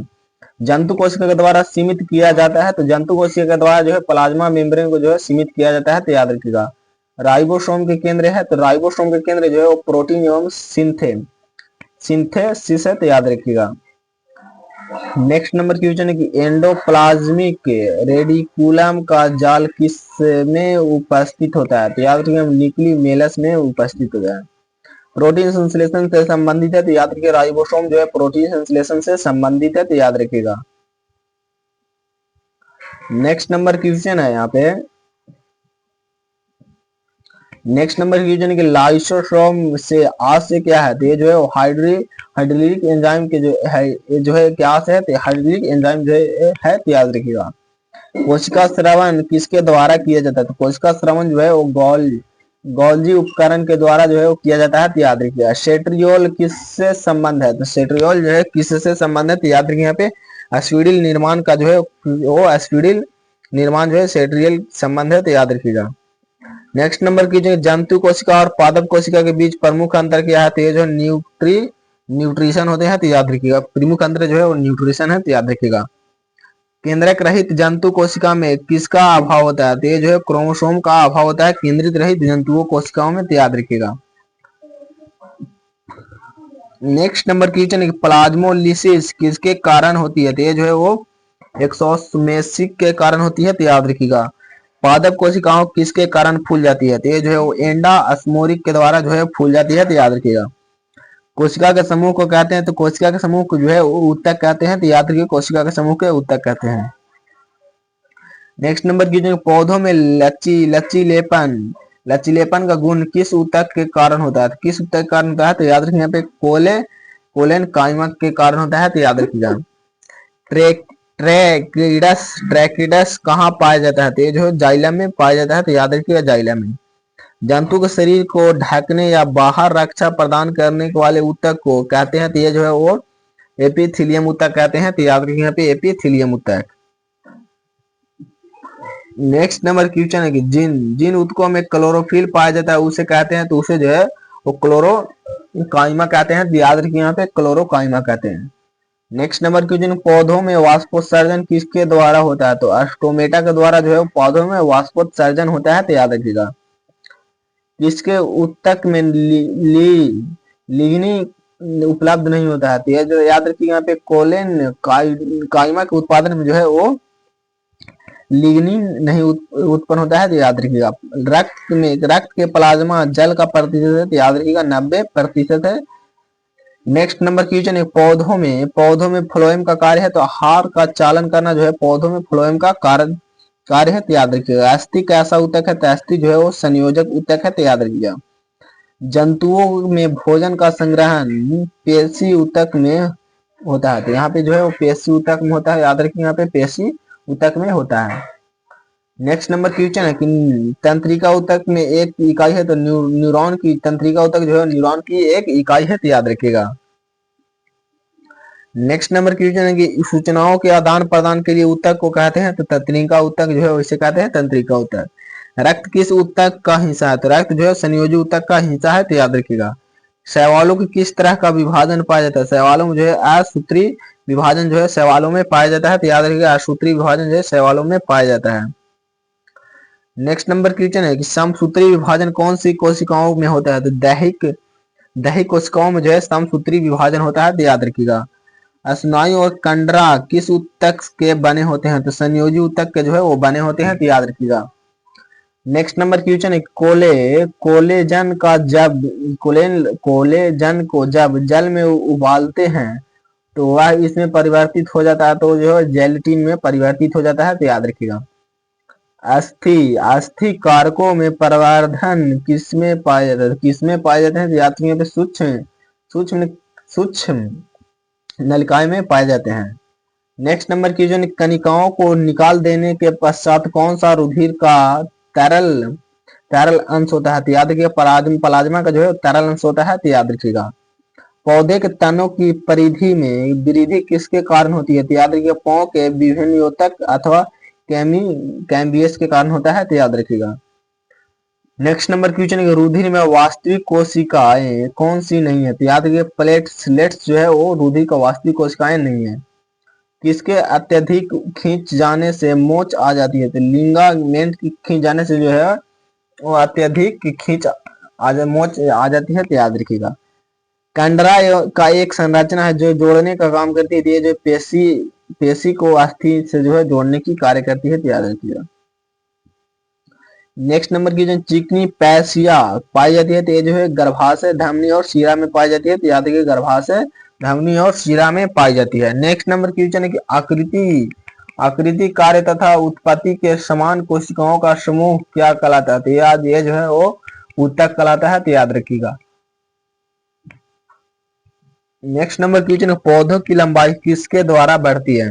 जंतु कोशिका के द्वारा सीमित किया जाता है, तो जंतु कोशिका के द्वारा जो है प्लाज्मा मेम्ब्रेन को जो है सीमित किया जाता है, तो याद रखिएगा। राइबोसोम के केंद्र है, तो राइबोसोम के केंद्र जो है वो प्रोटीन एवं सिंथेसिस है, तो याद रखिएगा। नेक्स्ट नंबर क्वेश्चन है कि एंडोप्लाज्मिक रेडिकुलम का जाल किस में उपस्थित होता है? तो याद रखिए न्यूक्ली मेलस में उपस्थित होता है। प्रोटीन संश्लेषण से संबंधित है, तो याद रखिए राइबोसोम जो है प्रोटीन संश्लेषण से संबंधित है, तो याद रखिएगा। नेक्स्ट नंबर क्वेश्चन है यहाँ पे, नेक्स्ट नंबर क्वेश्चन है कि लाइसोसोम से आज से क्या है? तो ये जो है हाइड्रोलिक एंजाइम के जो है, ये जो है क्या है? तो हाइड्रोलिक एंजाइम जो है, तो याद रखिएगा। कोशिका श्रवण किसके द्वारा किया जाता है? तो कोशिका श्रवण जो है वो गोल्जी उपकरण के द्वारा जो है वो किया जाता है, तो याद रखिएगा। सेट्रियोल किससे संबंध है? तो सेट्रियोल जो है किससे संबंध है? तो याद रखिए यहाँ पे एस्पिडिल निर्माण का जो है वो एस्पिडिल निर्माण जो है सेट्रियल संबंध है, तो याद रखिएगा। नेक्स्ट नंबर की जो जंतु कोशिका और पादप कोशिका के बीच प्रमुख अंतर क्या है? तो ये जो न्यूट्रिशन होते हैं, तो याद रखिएगा। प्रमुख अंतर जो है वो न्यूट्रिशन है, तो याद रखिएगा। केंद्रक रहित जंतु कोशिका में किसका अभाव होता है? तो ये जो है क्रोमोसोम का अभाव होता है केंद्रित रहित जंतुओं कोशिकाओं में, तो याद रखिएगा। नेक्स्ट नंबर क्वेश्चन है प्लाज्मोलिसिस किसके कारण होती है? तो ये जो है वो एक्सोसोमेसिस के कारण होती है, तो याद रखिएगा। पादप कोशिकाओं किसके कारण फूल जाती है? तो ये जो है वो एंडास्मोरिक के द्वारा जो है फूल जाती है, तो याद रखिएगा। कोशिका के समूह को कहते हैं, तो कोशिका के समूह को जो है ऊतक कहते हैं, तो याद रखिए कोशिका के समूह के ऊतक कहते हैं। नेक्स्ट नंबर की पौधों में लचीलेपन का गुण किस ऊतक के कारण होता है? तो किस ऊतक के कारण होता है? तो याद रखिए यहाँ पे कोलेन काइमक के कारण होता है, तो याद रखिएगा। ट्रैकिडस कहाँ पाया जाता है? तो ये जो जाइलम में पाया जाता है, तो याद रखिएगा जाइलम में। जंतु के शरीर को ढकने या बाहर रक्षा प्रदान करने वाले ऊतक को कहते हैं, तो ये जो है वो एपिथेलियम ऊतक कहते हैं, तो याद रखिए यहाँ पे एपिथेलियम ऊतक। नेक्स्ट नंबर क्वेश्चन है कि जिन ऊतकों में क्लोरोफिल पाया जाता है उसे कहते हैं, तो उसे जो है वो क्लोरोकाइमा कहते हैं, तो याद रखिए यहाँ पे क्लोरोकाइमा कहते हैं। नेक्स्ट नंबर क्वेश्चन, पौधों में वाष्पोत्सर्जन किसके द्वारा होता है? तो स्टोमेटा के द्वारा जो है पौधों में वाष्पोत्सर्जन होता है, तो याद रखिएगा। किसके ऊतक में लिग्निन उपलब्ध नहीं होता है? तो ये जो याद रखिए यहाँ पे कोलेन काइमा के उत्पादन में जो है वो लिग्निन नहीं उत्पन्न होता है, तो याद रखिएगा। रक्त के प्लाज्मा जल का प्रतिशत है, तो याद रखिएगा 90% है। नेक्स्ट नंबर क्वेश्चन है पौधों में फ्लोएम का कार्य है, तो आहार का चालन करना जो है पौधों में फ्लोएम का कार्य है, तो याद रखिएगा। अस्थि कैसा ऊतक है? तो अस्थि जो है वो संयोजक ऊतक है, तो याद रखिएगा। जंतुओं में भोजन का संग्रहण पेशी ऊतक में होता है, तो यहाँ पे जो है वो पेशी ऊतक में होता है, याद रखिए यहाँ पे पेशी ऊतक में होता है। नेक्स्ट नंबर क्वेश्चन है कि तंत्रिका ऊतक में एक इकाई है, तो न्यूरॉन की तंत्रिका ऊतक जो है न्यूरॉन की एक इकाई है, तो याद रखिएगा। नेक्स्ट नंबर क्वेश्चन है कि सूचनाओं के आदान प्रदान के लिए ऊतक को कहते हैं, तो तंत्रिका ऊतक जो है उसे कहते हैं तंत्रिका ऊतक। रक्त किस ऊतक का हिस्सा है? तो रक्त जो है संयोजी ऊतक का हिस्सा है, तो याद रखिएगा। शैवालों की किस तरह का विभाजन पाया जाता है? शैवालों में जो है असूत्री विभाजन जो है शैवालों में पाया जाता है, तो याद रखिएगा असूत्री विभाजन जो है शैवालों में पाया जाता है। नेक्स्ट नंबर क्वेश्चन है कि समसूत्री विभाजन कौन सी कोशिकाओं में होता है, तो दैहिक कोशिकाओं में जो है समसूत्री विभाजन होता है, तो याद रखिएगा। स्नायु और कंडरा किस ऊतक के बने होते हैं, तो संयोजी ऊतक के जो है वो बने होते हैं, तो याद रखिएगा। नेक्स्ट नंबर क्वेश्चन है कोलेजन को जब जल में उबालते हैं तो वह इसमें परिवर्तित हो जाता है, तो जो है जेलेटिन में परिवर्तित हो जाता है, तो याद रखिएगा। अस्थि कारकों में परिवर्धन किसमें पाए जाते हैं, तो याद रखिएगा सूक्ष्म सूक्ष्म नलिकाएं में पाए जाते हैं। नेक्स्ट नंबर क्वेश्चन कणिकाओं को निकाल देने के पश्चात कौन सा रुधिर का तरल अंश होता है, तो याद रखिएगा प्लाज्मा का जो है तरल अंश होता है, तो याद रखिएगा। पौधे के तनों की परिधि में वृद्धि किसके कारण होती है, तो याद रखिएगा पौ के विभिन्न योतक अथवा कैम्बियस के कारण होता है, तो याद रखिएगा। नेक्स्ट नंबर क्वेश्चन है रुधिर में वास्तविक कोशिकाएं कौन सी नहीं है, तो याद रखिए प्लेटलेट्स जो है वो रुधिर का वास्तविक कोशिकाएं नहीं है। किसके अत्यधिक खींच जाने से मोच आ जाती है, तो लिगामेंट की खींच जाने से जो है वो अत्यधिक मोच आ जाती है, तो याद रखिएगा। कंडरा का एक संरचना है जो जोड़ने का काम करती है, ये जो पेशी को अस्थि से जो है जोड़ने की कार्य करती है, तो याद रखिएगा। नेक्स्ट नंबर की जो चिकनी पैसिया पाई जाती है, तो ये जो है गर्भाशय धमनी और शिरा में पाई जाती है, तो याद रखिए गर्भाशय धमनी और शिरा में पाई जाती है। नेक्स्ट नंबर क्वेश्चन है कि आकृति कार्य तथा उत्पत्ति के समान कोशिकाओं का समूह क्या कहलाता है, तो याद ये जो है वो ऊतक कहलाता है, तो याद रखिएगा। नेक्स्ट नंबर क्वेश्चन है पौधों की लंबाई किसके द्वारा बढ़ती है,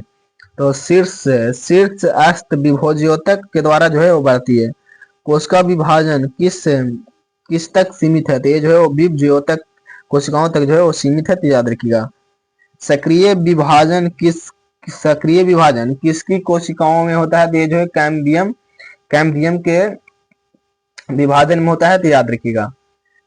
तो शीर्ष अस्त विभोज्योतक के द्वारा जो है वो बढ़ती है। कोशिका विभाजन किस तक सीमित है, तो ये जो है वो विभज्योतक कोशिकाओं तक जो है वो सीमित है, तो याद रखिएगा। सक्रिय विभाजन किसकी कोशिकाओं में होता है, तो ये जो है कैम्बियम के विभाजन में होता है, तो याद रखिएगा।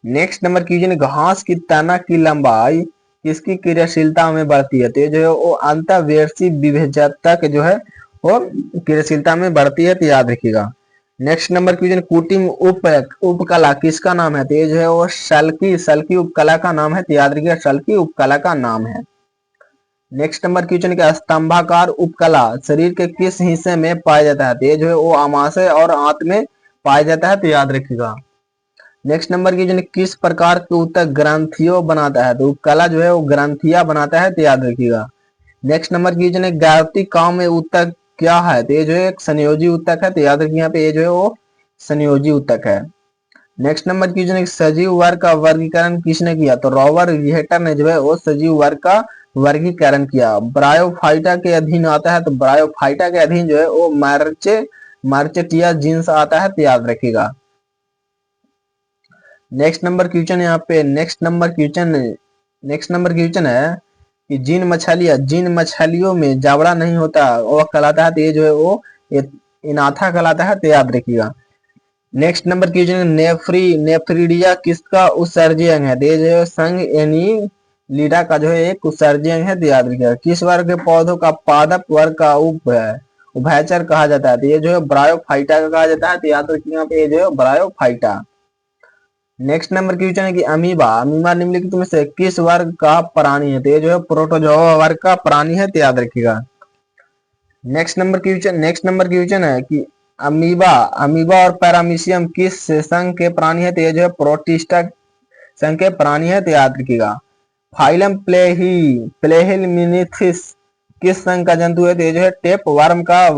नेक्स्ट नंबर क्वेश्चन घास की तना की लंबाई किसकी क्रियाशीलता में बढ़ती है, तो ये जो है वो अंतःवर्षी विभेदक जो है वो क्रियाशीलता में बढ़ती है, तो याद रखिएगा। नेक्स्ट नंबर क्वेश्चन कुटिम उपकला किसका नाम है, तो ये जो है वो सल्की उपकला का नाम है, तो याद रखिएगा सल्की उपकला का नाम है। नेक्स्ट नंबर क्वेश्चन क्या स्तंभाकार उपकला शरीर के किस हिस्से में पाया जाता है, तो ये जो है वो आमाशय और आंत में पाया जाता है, तो याद रखिएगा। नेक्स्ट नंबर क्वेश्चन किस प्रकार के ऊतक ग्रंथियों बनाता है, तो उपकला जो है वो ग्रंथियां बनाता है, तो याद रखिएगा। नेक्स्ट नंबर क्वेश्चन है गायत्री काम में ऊतक क्या है, तो ये जो है एक संयोजी ऊतक है, तो याद रखिए यहाँ पे ये जो है वो संयोजी ऊतक है। नेक्स्ट नंबर क्वेश्चन है सजीव वर्ग का वर्गीकरण किसने किया, तो रॉबर्ट विहेटर ने जो है वो सजीव वर्ग का वर्गीकरण किया। ब्रायोफाइटा के अधीन आता है, तो ब्रायोफाइटा के अधीन जो है वो मार्चेटिया जीन्स आता है, तो याद रखिएगा। नेक्स्ट नंबर क्वेश्चन यहाँ पे नेक्स्ट नंबर क्वेश्चन है कि जिन मछलियों में जावड़ा नहीं होता वह कहलाता है, तो ये जो है वो इनाथा कहलाता है, तो याद रखिएगा। नेक्स्ट नंबर क्वेश्चन नेफ्रिडिया किसका उत्सर्जी अंग है, तो ये जो है संघ एनीलिडा का जो है एक उत्सर्जी अंग है, तो याद रखिएगा। किस वर्ग के पौधों का पादप वर्ग का उभयचर कहा जाता है, तो ये जो है ब्रायोफाइटा का कहा जाता है, तो याद रखिएगा यहाँ पे ये जो है ब्रायोफाइटा। नेक्स्ट नंबर क्वेश्चन है कि अमीबा निम्नलिखित में से किस वर्ग का प्राणी है, तो ये जो है प्रोटोजोआ वर्ग का प्राणी है, तो याद रखिएगा। नेक्स्ट नंबर क्वेश्चन है कि अमीबा और पैरामीशियम किस संघ के प्राणी है, तो ये जो है प्रोटिस्टा संघ के प्राणी है, तो याद रखिएगा। फाइलम प्लेहिलमिनिथिस किस संघ का जंतु है, तो ये जो है टेप वर्म का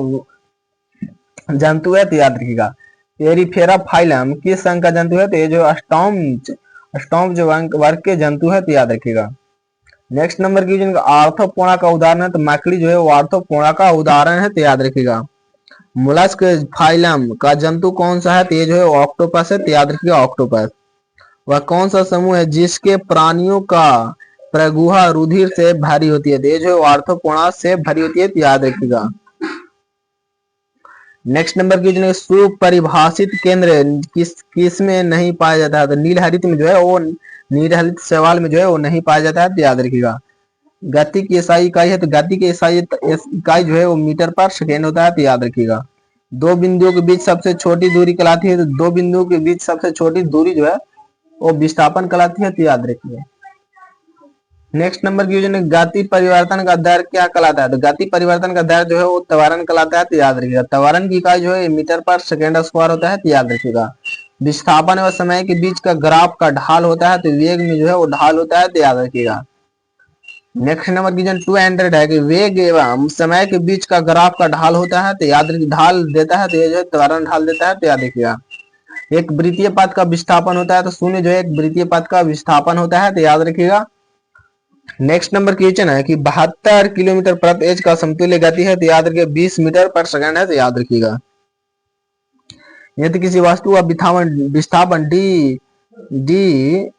जंतु है, तो याद रखिएगा। एरिफेरा फाइलम किस संघ का जंतु है, तो ये जो स्टॉम्प जो वर्ग के जंतु है, तो याद रखिएगा। नेक्स्ट नंबर की जिनका आर्थोपोडा का उदाहरण है, तो मकड़ी जो है वो आर्थोपोडा का उदाहरण है, तो याद रखिएगा। मोलस्क फाइलम का जंतु कौन सा है, तो ये जो है ऑक्टोपस है, तो याद रखिएगा ऑक्टोपस। वह कौन सा समूह है जिसके प्राणियों का प्रगुहा रुधिर से भरी होती है, तो ये जो आर्थोपोडा से भरी होती है, तो याद रखिएगा। नेक्स्ट नंबर की सुपरिभाषित केंद्र किस में नहीं पाया जाता है, तो नीलहरित में जो है वो नीलहरित शैवाल में जो है वो नहीं पाया जाता है, तो याद रखिएगा। गति की एसआई इकाई है, तो गति की एसआई इकाई जो है वो मीटर पर सेकेंड होता है, तो याद रखिएगा। दो बिंदुओं के बीच सबसे छोटी दूरी कहलाती है, तो दो बिंदुओं के बीच सबसे छोटी दूरी जो है वो विस्थापन कहलाती है, तो याद रखिए। नेक्स्ट नंबर क्वेश्चन है, गति परिवर्तन का दर क्या कहलाता है? तो गति परिवर्तन का दर जो है वो त्वरण कहलाता है, तो याद रखिएगा। त्वरण की इकाई जो है मीटर पर सेकेंड स्क्वायर होता है, तो याद रखिएगा। विस्थापन व समय के बीच का ग्राफ का ढाल होता है, तो वेग में जो है वो ढाल होता है, तो याद रखिएगा। नेक्स्ट नंबर क्वेश्चन 200 है कि वेग एवं समय के बीच का ग्राफ का ढाल होता है, तो याद रखिए ढाल देता है, तो ये जो है त्वरण ढाल देता है, तो याद रखिएगा। एक वृत्तीय पथ का विस्थापन होता है, तो शून्य जो है एक वृत्तीय पथ का विस्थापन होता है, तो याद रखिएगा। नेक्स्ट नंबर क्वेश्चन है कि 72 किलोमीटर प्रति एच का समतुल्य गति है, तो याद रखिए 20 मीटर पर सेकंड है, तो याद रखिएगा। यदि किसी वस्तु का विस्थापन डी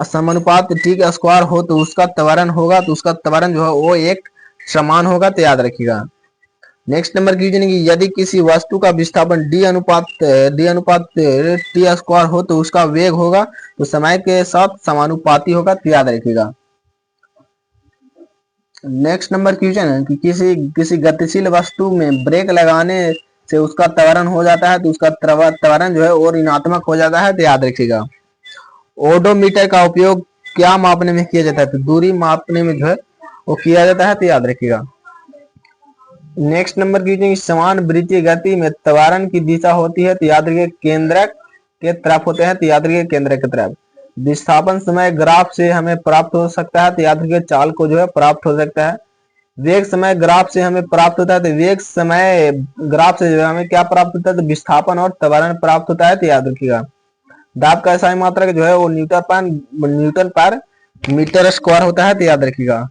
समानुपात टी का स्क्वायर हो तो उसका त्वरण होगा, तो उसका त्वरण जो है वो एक समान होगा, तो याद रखिएगा। नेक्स्ट नंबर क्वेश्चन है कि यदि किसी वस्तु का विस्थापन डी अनुपात टी स्क्वायर हो तो उसका वेग होगा, तो समय के साथ समानुपाती होगा, तो याद रखिएगा। नेक्स्ट नंबर क्वेश्चन है कि किसी गतिशील वस्तु में ब्रेक लगाने से उसका त्वरण हो जाता है, तो उसका त्वरण जो है वो ऋणात्मक हो जाता है, तो याद रखिएगा। ओडोमीटर का उपयोग क्या मापने में किया जाता है? तो दूरी मापने में जो है वो किया जाता है, तो याद रखिएगा। नेक्स्ट नंबर क्वेश्चन, समान वृत्तीय गति में त्वरण की दिशा होती है, तो याद रखिए केंद्रक के तरफ होते हैं, तो याद रखिए केंद्रक की तरफ। विस्थापन समय ग्राफ से हमें प्राप्त हो सकता है, तो याद रखिए चाल को जो है प्राप्त हो सकता है। वेग समय ग्राफ से हमें प्राप्त होता है, तो वेग समय ग्राफ से जो है हमें क्या प्राप्त होता है? तो विस्थापन और त्वरण प्राप्त होता है, तो याद रखिएगा। दाब का SI मात्रक जो है वो न्यूटन पर मीटर स्क्वायर होता है, तो याद रखिएगा।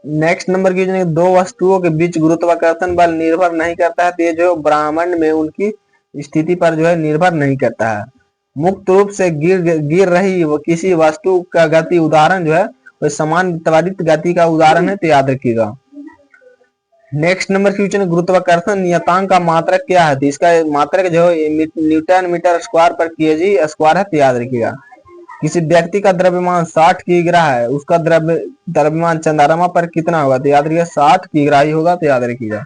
नेक्स्ट नंबर की दो वस्तुओं के बीच गुरुत्वाकर्षण बल निर्भर नहीं करता है, तो ये जो ब्रह्मांड में उनकी स्थिति पर जो है निर्भर नहीं करता है। मुक्त रूप से गिर रही किसी वस्तु का गति उदाहरण जो है वो समान त्वरित गति का उदाहरण है, तो याद रखिएगा। नेक्स्ट नंबर क्वेश्चन, गुरुत्वाकर्षण नियतांक का मात्रक क्या है? तो इसका मात्रक जो है न्यूटन मीटर स्क्वायर पर केजी स्क्वायर है, तो याद रखिएगा। किसी व्यक्ति का द्रव्यमान 60 किग्रा है, उसका द्रव्यमान चंद्रमा पर कितना होगा? तो याद रखिएगा 60 किग्रा ही होगा, तो याद रखिएगा।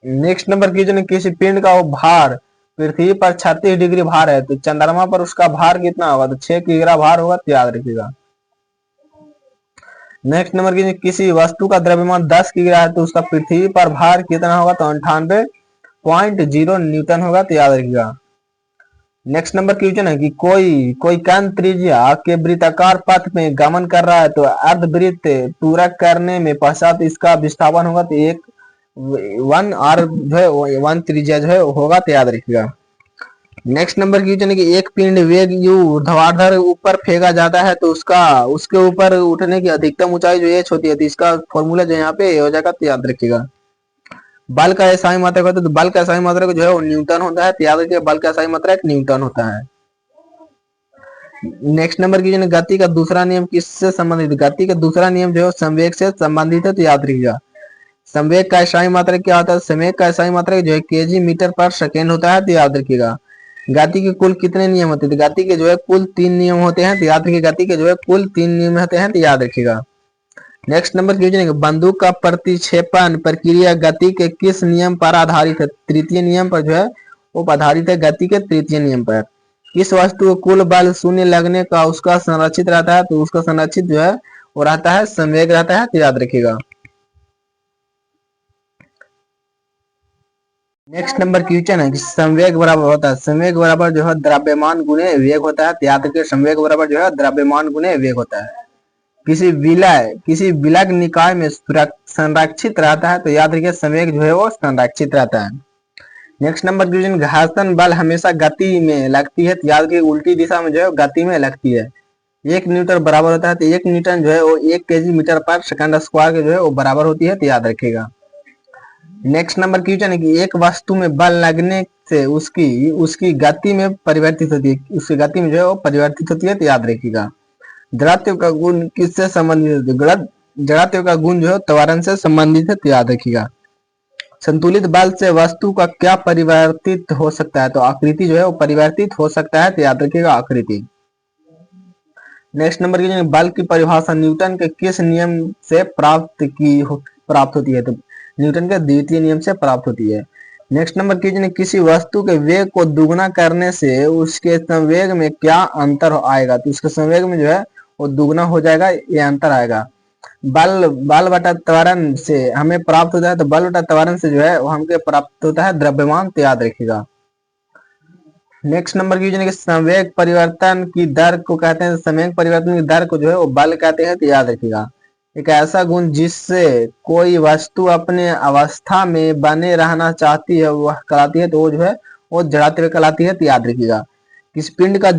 नेक्स्ट नंबर क्वेश्चन, किसी पिंड का भार पृथ्वी पर 36 डिग्री भार है, तो चंद्रमा पर उसका भार कितना होगा? तो 6 किग्रा भार होगा, तो याद रखिएगा। नेक्स्ट नंबर की, किसी वस्तु का द्रव्यमान 10 किग्रा है, तो उसका पृथ्वी पर भार कितना होगा? तो 98.0 न्यूटन होगा, तो याद रखिएगा। नेक्स्ट नंबर क्वेश्चन है कि कोई कण त्रिज्या के वृत्ताकार पथ में गमन कर रहा है, तो अर्धवृत्त पूरा करने में पश्चात इसका विस्थापन होगा, तो एक 1 r जो है 1 त्रिज्या जो है होगा, तो याद रखिएगा। नेक्स्ट नंबर क्वेश्चन है कि एक पिंड वेग u ऊर्ध्वाधर ऊपर फेंका जाता है, तो उसके ऊपर उठने की अधिकतम ऊंचाई जो h होती है, तो इसका फॉर्मूला जो यहाँ पे हो जाएगा, तो याद रखिएगा। बल का SI मात्रक होता है, तो बल का SI मात्रक जो है वो न्यूटन होता है, तो याद रखिए बल का SI मात्रक न्यूटन होता है। नेक्स्ट नंबर क्वेश्चन है, गति का दूसरा नियम किससे संबंधित? गति का दूसरा नियम जो है संवेग से संबंधित है, तो याद रखिएगा। संवेग का SI मात्रक क्या होता है? संवेग का SI मात्रक जो है केजी मीटर पर सेकेंड होता है, तो याद रखिएगा। गति के कुल कितने नियम होते हैं? तो गति के जो है कुल 3 नियम होते हैं, तो याद रखिए गति के जो है कुल 3 नियम होते हैं, तो याद रखिएगा। नेक्स्ट नंबर क्वेश्चन है, बंदूक का प्रतिक्षेपण प्रक्रिया गति के किस नियम पर आधारित है? तृतीय नियम पर जो है वो आधारित है, गति के तृतीय नियम पर। किस वस्तु को कुल बल शून्य लगने का उसका संरक्षित रहता है? तो उसका संरक्षित जो है वो रहता है संवेग रहता है, तो याद रखिएगा। नेक्स्ट नंबर क्वेश्चन है कि संवेग बराबर होता है, संवेग बराबर जो है द्रव्यमान गुणे वेग होता है, तो याद रखिए संवेग बराबर जो है द्रव्यमान गुणे वेग होता है। किसी विलग निकाय में संरक्षित रहता है, तो याद रखिए संवेग जो है वो संरक्षित रहता है। नेक्स्ट नंबर क्वेश्चन, घर्षण बल हमेशा गति में लगती है, तो याद रखिए उल्टी दिशा में जो है गति में लगती है। 1 न्यूटन बराबर होता है, तो 1 न्यूटन जो है वो 1 केजी मीटर पर सेकंड स्क्वायर के जो है वो बराबर होती है, तो याद रखिएगा। नेक्स्ट नंबर क्वेश्चन है कि एक वस्तु में बल लगने से उसकी गति में परिवर्तित होती है, उसकी गति में जो है वो परिवर्तित होती है, तो याद रखिएगा। जड़त्व का गुण किससे संबंधित है? जड़त्व का गुण जो है त्वरण से संबंधित है, तो याद रखिएगा। संतुलित बल से वस्तु का क्या परिवर्तित हो सकता है? तो आकृति जो है वो परिवर्तित हो सकता है, तो याद रखिएगा आकृति। नेक्स्ट नंबर की बल की परिभाषा न्यूटन के किस नियम से प्राप्त होती है? तो न्यूटन के द्वितीय नियम से प्राप्त होती है। नेक्स्ट नंबर की किसी वस्तु के वेग को दुगना करने से उसके संवेग में क्या अंतर आएगा? तो उसके संवेग में जो है वो दुगना हो जाएगा, ये अंतर आएगा। बल बल बटा त्वरण से हमें प्राप्त होता है, तो बल बटा त्वरण से जो है वो हमको प्राप्त होता है द्रव्यमान, तो याद रखिएगा। नेक्स्ट नंबर की संवेग परिवर्तन की दर को कहते हैं, संवेग परिवर्तन की दर को जो है वो बल कहते हैं, तो याद रखिएगा। एक ऐसा गुण जिससे कोई वस्तु अपने अवस्था में बने रहना चाहती है वह कहलाती है, तो वो जो है वो जड़त्व कहलाती है, तो याद रखिएगा। किसी पिंड का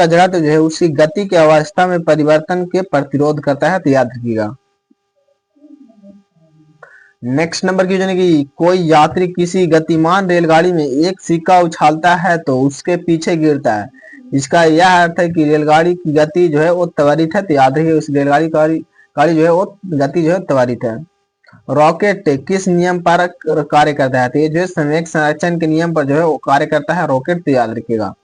जड़त्व जो है उसकी गति की अवस्था में परिवर्तन के प्रतिरोध करता है, तो याद रखिएगा। नेक्स्ट नंबर की कि कोई यात्री किसी गतिमान रेलगाड़ी में एक सिक्का उछालता है तो उसके पीछे गिरता है। इसका यह अर्थ है कि रेलगाड़ी की गति जो है वो त्वरित है, तो याद रखिए उस रेलगाड़ी गाड़ी जो है वो गति जो है त्वरित है। रॉकेट किस नियम पर कार्य करता है? तो ये जो है संवेग संरक्षण के नियम पर जो है वो कार्य करता है रॉकेट, तो याद रखिएगा।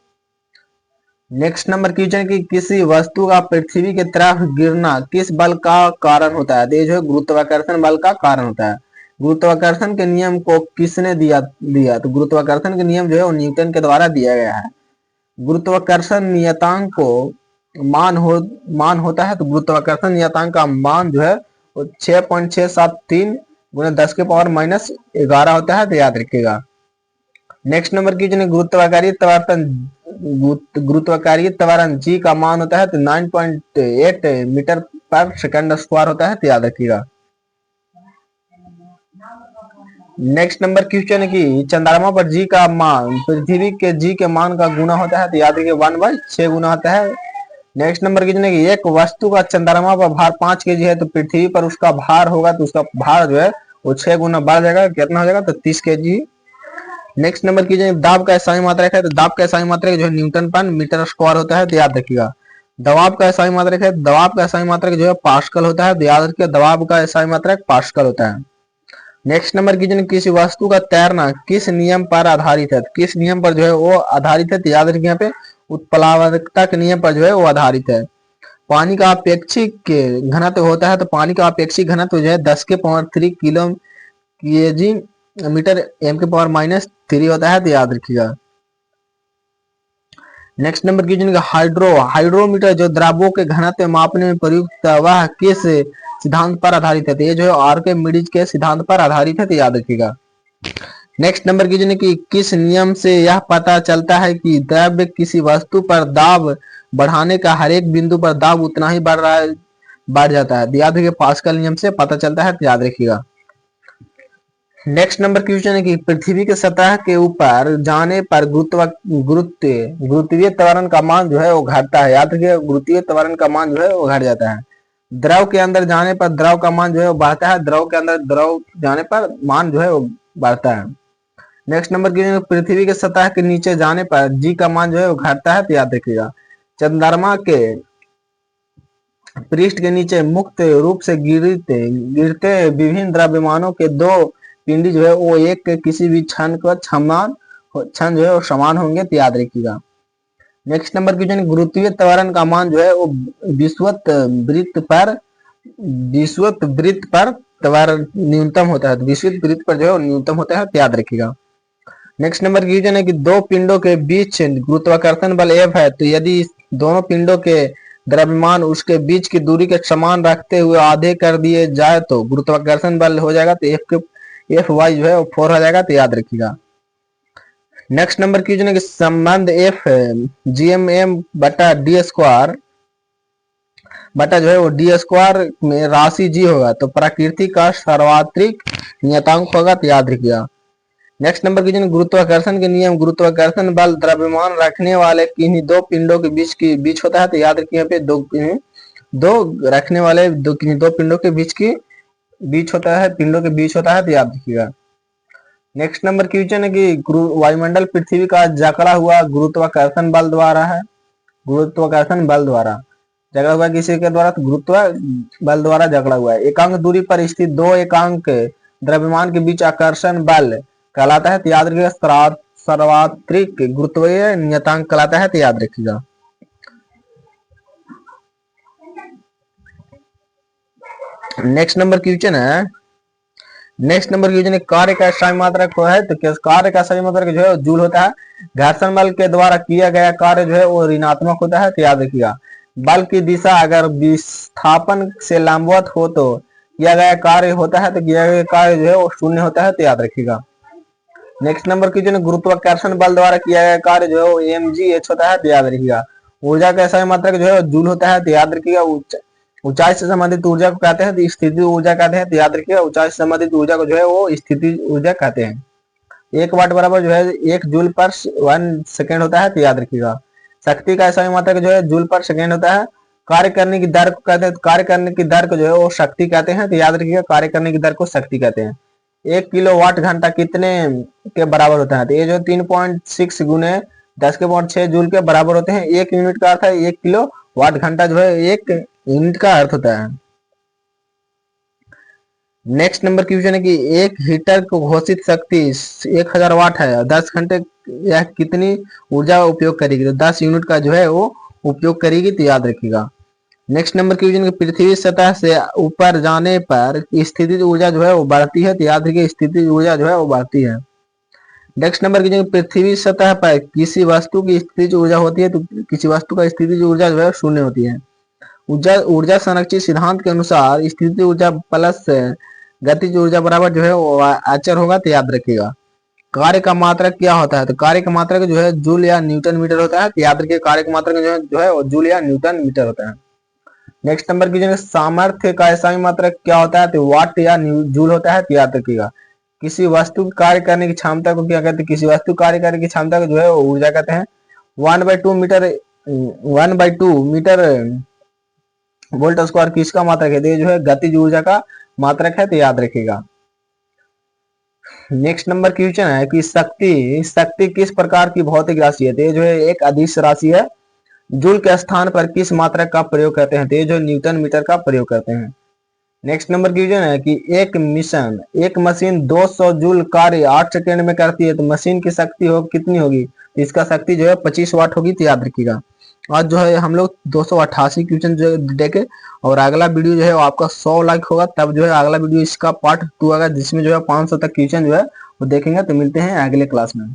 नेक्स्ट नंबर क्वेश्चन कि किसी वस्तु का पृथ्वी की तरफ गिरना किस बल का कारण होता है? तो ये जो है गुरुत्वाकर्षण बल का कारण होता है। गुरुत्वाकर्षण के नियम को किसने दिया? तो गुरुत्वाकर्षण के नियम जो है वो न्यूटन के द्वारा दिया गया है। गुरुत्वाकर्षण नियतांक को मान होता है, तो गुरुत्वाकर्षण नियतांक का मान जो है वो 6.673 गुना 10 के पावर -11 होता है, तो याद रखिएगा। नेक्स्ट नंबर की गुरुत्वाकर्षण त्वरण जी का मान होता है, तो 9.8 मीटर पर सेकंड स्क्वायर होता है, तो याद रखिएगा। नेक्स्ट नंबर क्वेश्चन है कि चंद्रमा पर जी का मान पृथ्वी के जी के मान का गुना होता है, तो याद रखिए 1/6 गुना होता है। नेक्स्ट नंबर क्वेश्चन है कि एक वस्तु का चंद्रमा पर भार 5 kg है, तो पृथ्वी पर उसका भार होगा, तो उसका भार जो है वो 6 गुना बढ़ जाएगा, कितना हो जाएगा? तो 30 kg। नेक्स्ट नंबर की दाब का SI मात्रक है, तो दाब का SI मात्रक जो है न्यूटन पर मीटर स्क्वायर होता है, तो याद रखिएगा। दबाव का SI मात्रक है, दबाव का SI मात्रक जो है पास्कल होता है, तो याद रखिए दबाव का SI मात्रक पास्कल होता है। नेक्स्ट नंबर की किसी वस्तु का तैरना किस नियम पर आधारित है? किस नियम पर जो है वो आधारित है, तो याद रखिए यहाँ पे उत्प्लावकता के नियम पर जो है वो आधारित है। पानी का अपेक्षिक घनत्व होता है, तो पानी का अपेक्षिक घनत्व जो है 10 के power 3 kilo KG metre m के पावर -3 होता है, तो याद रखिएगा। नेक्स्ट नंबर की हाइड्रोमीटर जो द्रव्यों के घनत्व मापने में प्रयुक्त वह किस सिद्धांत पर आधारित है? तो ये जो है आर्किमिडीज के सिद्धांत पर आधारित है, तो याद रखिएगा। नेक्स्ट नंबर की किस नियम से यह पता चलता है कि द्रव्य किसी वस्तु पर दाब बढ़ाने का हर एक बिंदु पर दाब उतना ही बढ़ जाता है? याद रखिए पास्कल नियम से पता चलता है, तो याद रखिएगा। नेक्स्ट नंबर क्वेश्चन है कि पृथ्वी के सतह के ऊपर जाने पर गुरुत्वीय त्वरण का मान जो है वो घटता है, याद रखिए गुरुत्वीय त्वरण का मान जो है वो घट जाता है। द्रव के अंदर जाने पर द्रव का मान जो है वो बढ़ता है, द्रव के अंदर द्रव जाने पर मान जो है वो बढ़ता है। नेक्स्ट नंबर की पृथ्वी के सतह के नीचे जाने पर जी का मान जो है वो घटता है, तो याद रखिएगा। चंद्रमा के पृष्ठ के नीचे मुक्त रूप से गिरते विभिन्न द्रव्यमानों के दो पिंडी जो है वो एक के किसी भी क्षण जो है वो समान होंगे, तो याद रखिएगा। नेक्स्ट नंबर क्वेश्चन गुरुत्वीय त्वरण का मान जो है वो विषुवत वृत्त पर त्वरण न्यूनतम होता है, तो विषुवत वृत्त पर जो है वो न्यूनतम होता है, तो याद रखिएगा। नेक्स्ट नंबर क्वेश्चन है कि दो पिंडों के बीच गुरुत्वाकर्षण बल F है, तो यदि दोनों पिंडों के द्रव्यमान उसके बीच की दूरी के समान रखते हुए आधे कर दिए जाए तो गुरुत्वाकर्षण बल हो जाएगा, तो Fy जो है वो 4 हो जाएगा, तो याद रखिएगा। नेक्स्ट नंबर क्वेश्चन है कि संबंध F GMM बटा डी स्क्वायर बटा जो है वो डी स्क्वायर में राशि जी होगा, तो प्रकृति का सर्वात्रिक नियतांक होगा, तो याद रखिएगा। नेक्स्ट नंबर क्वेश्चन गुरुत्वाकर्षण के नियम गुरुत्वाकर्षण बल द्रव्यमान रखने वाले किन्हीं दो पिंडों के बीच होता है, तो याद रखिए यहाँ पे दो रखने वाले दो पिंडों के बीच होता है, तो याद रखिएगा। नेक्स्ट नंबर क्वेश्चन है कि वायुमंडल पृथ्वी का जकड़ा हुआ गुरुत्वाकर्षण बल द्वारा है, जकड़ा हुआ किसी के द्वारा? तो गुरुत्व बल द्वारा जकड़ा हुआ है। एकांक दूरी पर स्थित दो एकांक द्रव्यमान के बीच आकर्षण बल कहलाता है, तो याद रखिएगा सर्वात्रिक गुरुत्वीय नियतांक कहलाता है, तो याद रखिएगा। नेक्स्ट नंबर क्वेश्चन है, कार्य का सही मात्रक को है, तो कार्य का सही मात्रक जो है जूल होता है। घर्षण बल के द्वारा किया गया कार्य जो है वो ऋणात्मक होता है, तो याद रखिएगा। बल की दिशा अगर विस्थापन से लंबवत हो तो किया गया कार्य होता है, तो किया गया कार्य जो है वो शून्य होता है, तो याद रखिएगा। नेक्स्ट नंबर क्वेश्चन, गुरुत्वाकर्षण बल द्वारा किया गया कार्य जो है वो mgh होता है, तो याद रखिएगा। ऊर्जा का सही मात्रक जो है जूल होता है, तो याद रखिएगा। ऊंचाई से संबंधित ऊर्जा को कहते हैं तो स्थिति ऊर्जा कहते हैं, तो याद रखिएगा ऊंचाई से संबंधित ऊर्जा को जो है वो स्थिति ऊर्जा कहते हैं। 1 वाट बराबर जो है 1 जूल पर 1 सेकेंड होता है, तो याद रखिएगा। शक्ति का सही मात्रक जो है जूल पर सेकेंड होता है। कार्य करने की दर को कहते हैं, तो कार्य करने की दर को जो है वो शक्ति कहते हैं, तो याद रखिएगा कार्य करने की दर को शक्ति कहते हैं। 1 किलोवाट घंटा कितने के बराबर होता है, तो ये जो 3.6 गुने 10⁻6 जूल के बराबर होते हैं। 1 यूनिट का अर्थ है 1 किलो वाट घंटा जो है 1 यूनिट का अर्थ होता है। नेक्स्ट नंबर क्वेश्चन है कि एक हीटर को घोषित शक्ति 1000 वाट है, 10 घंटे यह कितनी ऊर्जा उपयोग करेगी, तो 10 यूनिट का जो है वो उपयोग करेगी, तो याद रखिएगा। नेक्स्ट नंबर क्वेश्चन है पृथ्वी सतह से ऊपर जाने पर स्थितिज ऊर्जा जो है वो बढ़ती है, तो याद रखिए स्थितिज ऊर्जा जो है वो बढ़ती है। नेक्स्ट नंबर क्वेश्चन, पृथ्वी सतह पर किसी वस्तु की स्थितिज ऊर्जा होती है, तो किसी वस्तु का स्थितिज ऊर्जा जो है शून्य होती है। ऊर्जा संरक्षित सिद्धांत के अनुसार स्थितिज ऊर्जा प्लस गतिज ऊर्जा बराबर जो है वो अचर होगा, तो याद रखिएगा। कार्य का मात्रक क्या होता है, तो कार्य का मात्रक जो है जूल या न्यूटन मीटर होता है, तो याद रखिए कार्य का मात्रक जो है वो जूल या न्यूटन मीटर होता है। नेक्स्ट नंबर की सामर्थ्य का सही मात्रक क्या होता है, तो वाट या जूल होता है, तो याद रखिएगा। किसी वस्तु कार्य करने की क्षमता को क्या कहते हैं, किसी वस्तु कार्य करने की क्षमता को जो है वो ऊर्जा कहते हैं। 1/2 मीटर वोल्ट स्क्वायर किसका मात्रक है, तो ये जो है गतिज ऊर्जा का मात्रक है, तो याद रखिएगा। नेक्स्ट नंबर क्वेश्चन है कि शक्ति किस प्रकार की भौतिक राशि है, तो ये जो है एक अदिश राशि है। जूल के स्थान पर किस मात्रक का प्रयोग करते हैं, तो ये जो न्यूटन मीटर का प्रयोग करते हैं। नेक्स्ट नंबर क्वेश्चन है कि एक मशीन 200 जूल कार्य 8 सेकेंड में करती है, तो मशीन की शक्ति कितनी होगी, तो इसका शक्ति जो है 25 वाट होगी, तो याद रखिएगा। आज जो है हम लोग 288 क्वेश्चन जो देखे, और अगला वीडियो जो है वो आपका 100 लाइक होगा, तब जो है अगला वीडियो इसका पार्ट 2 आएगा, जिसमें जो है 500 तक क्वेश्चन जो है वो देखेंगे। तो मिलते हैं अगले क्लास में।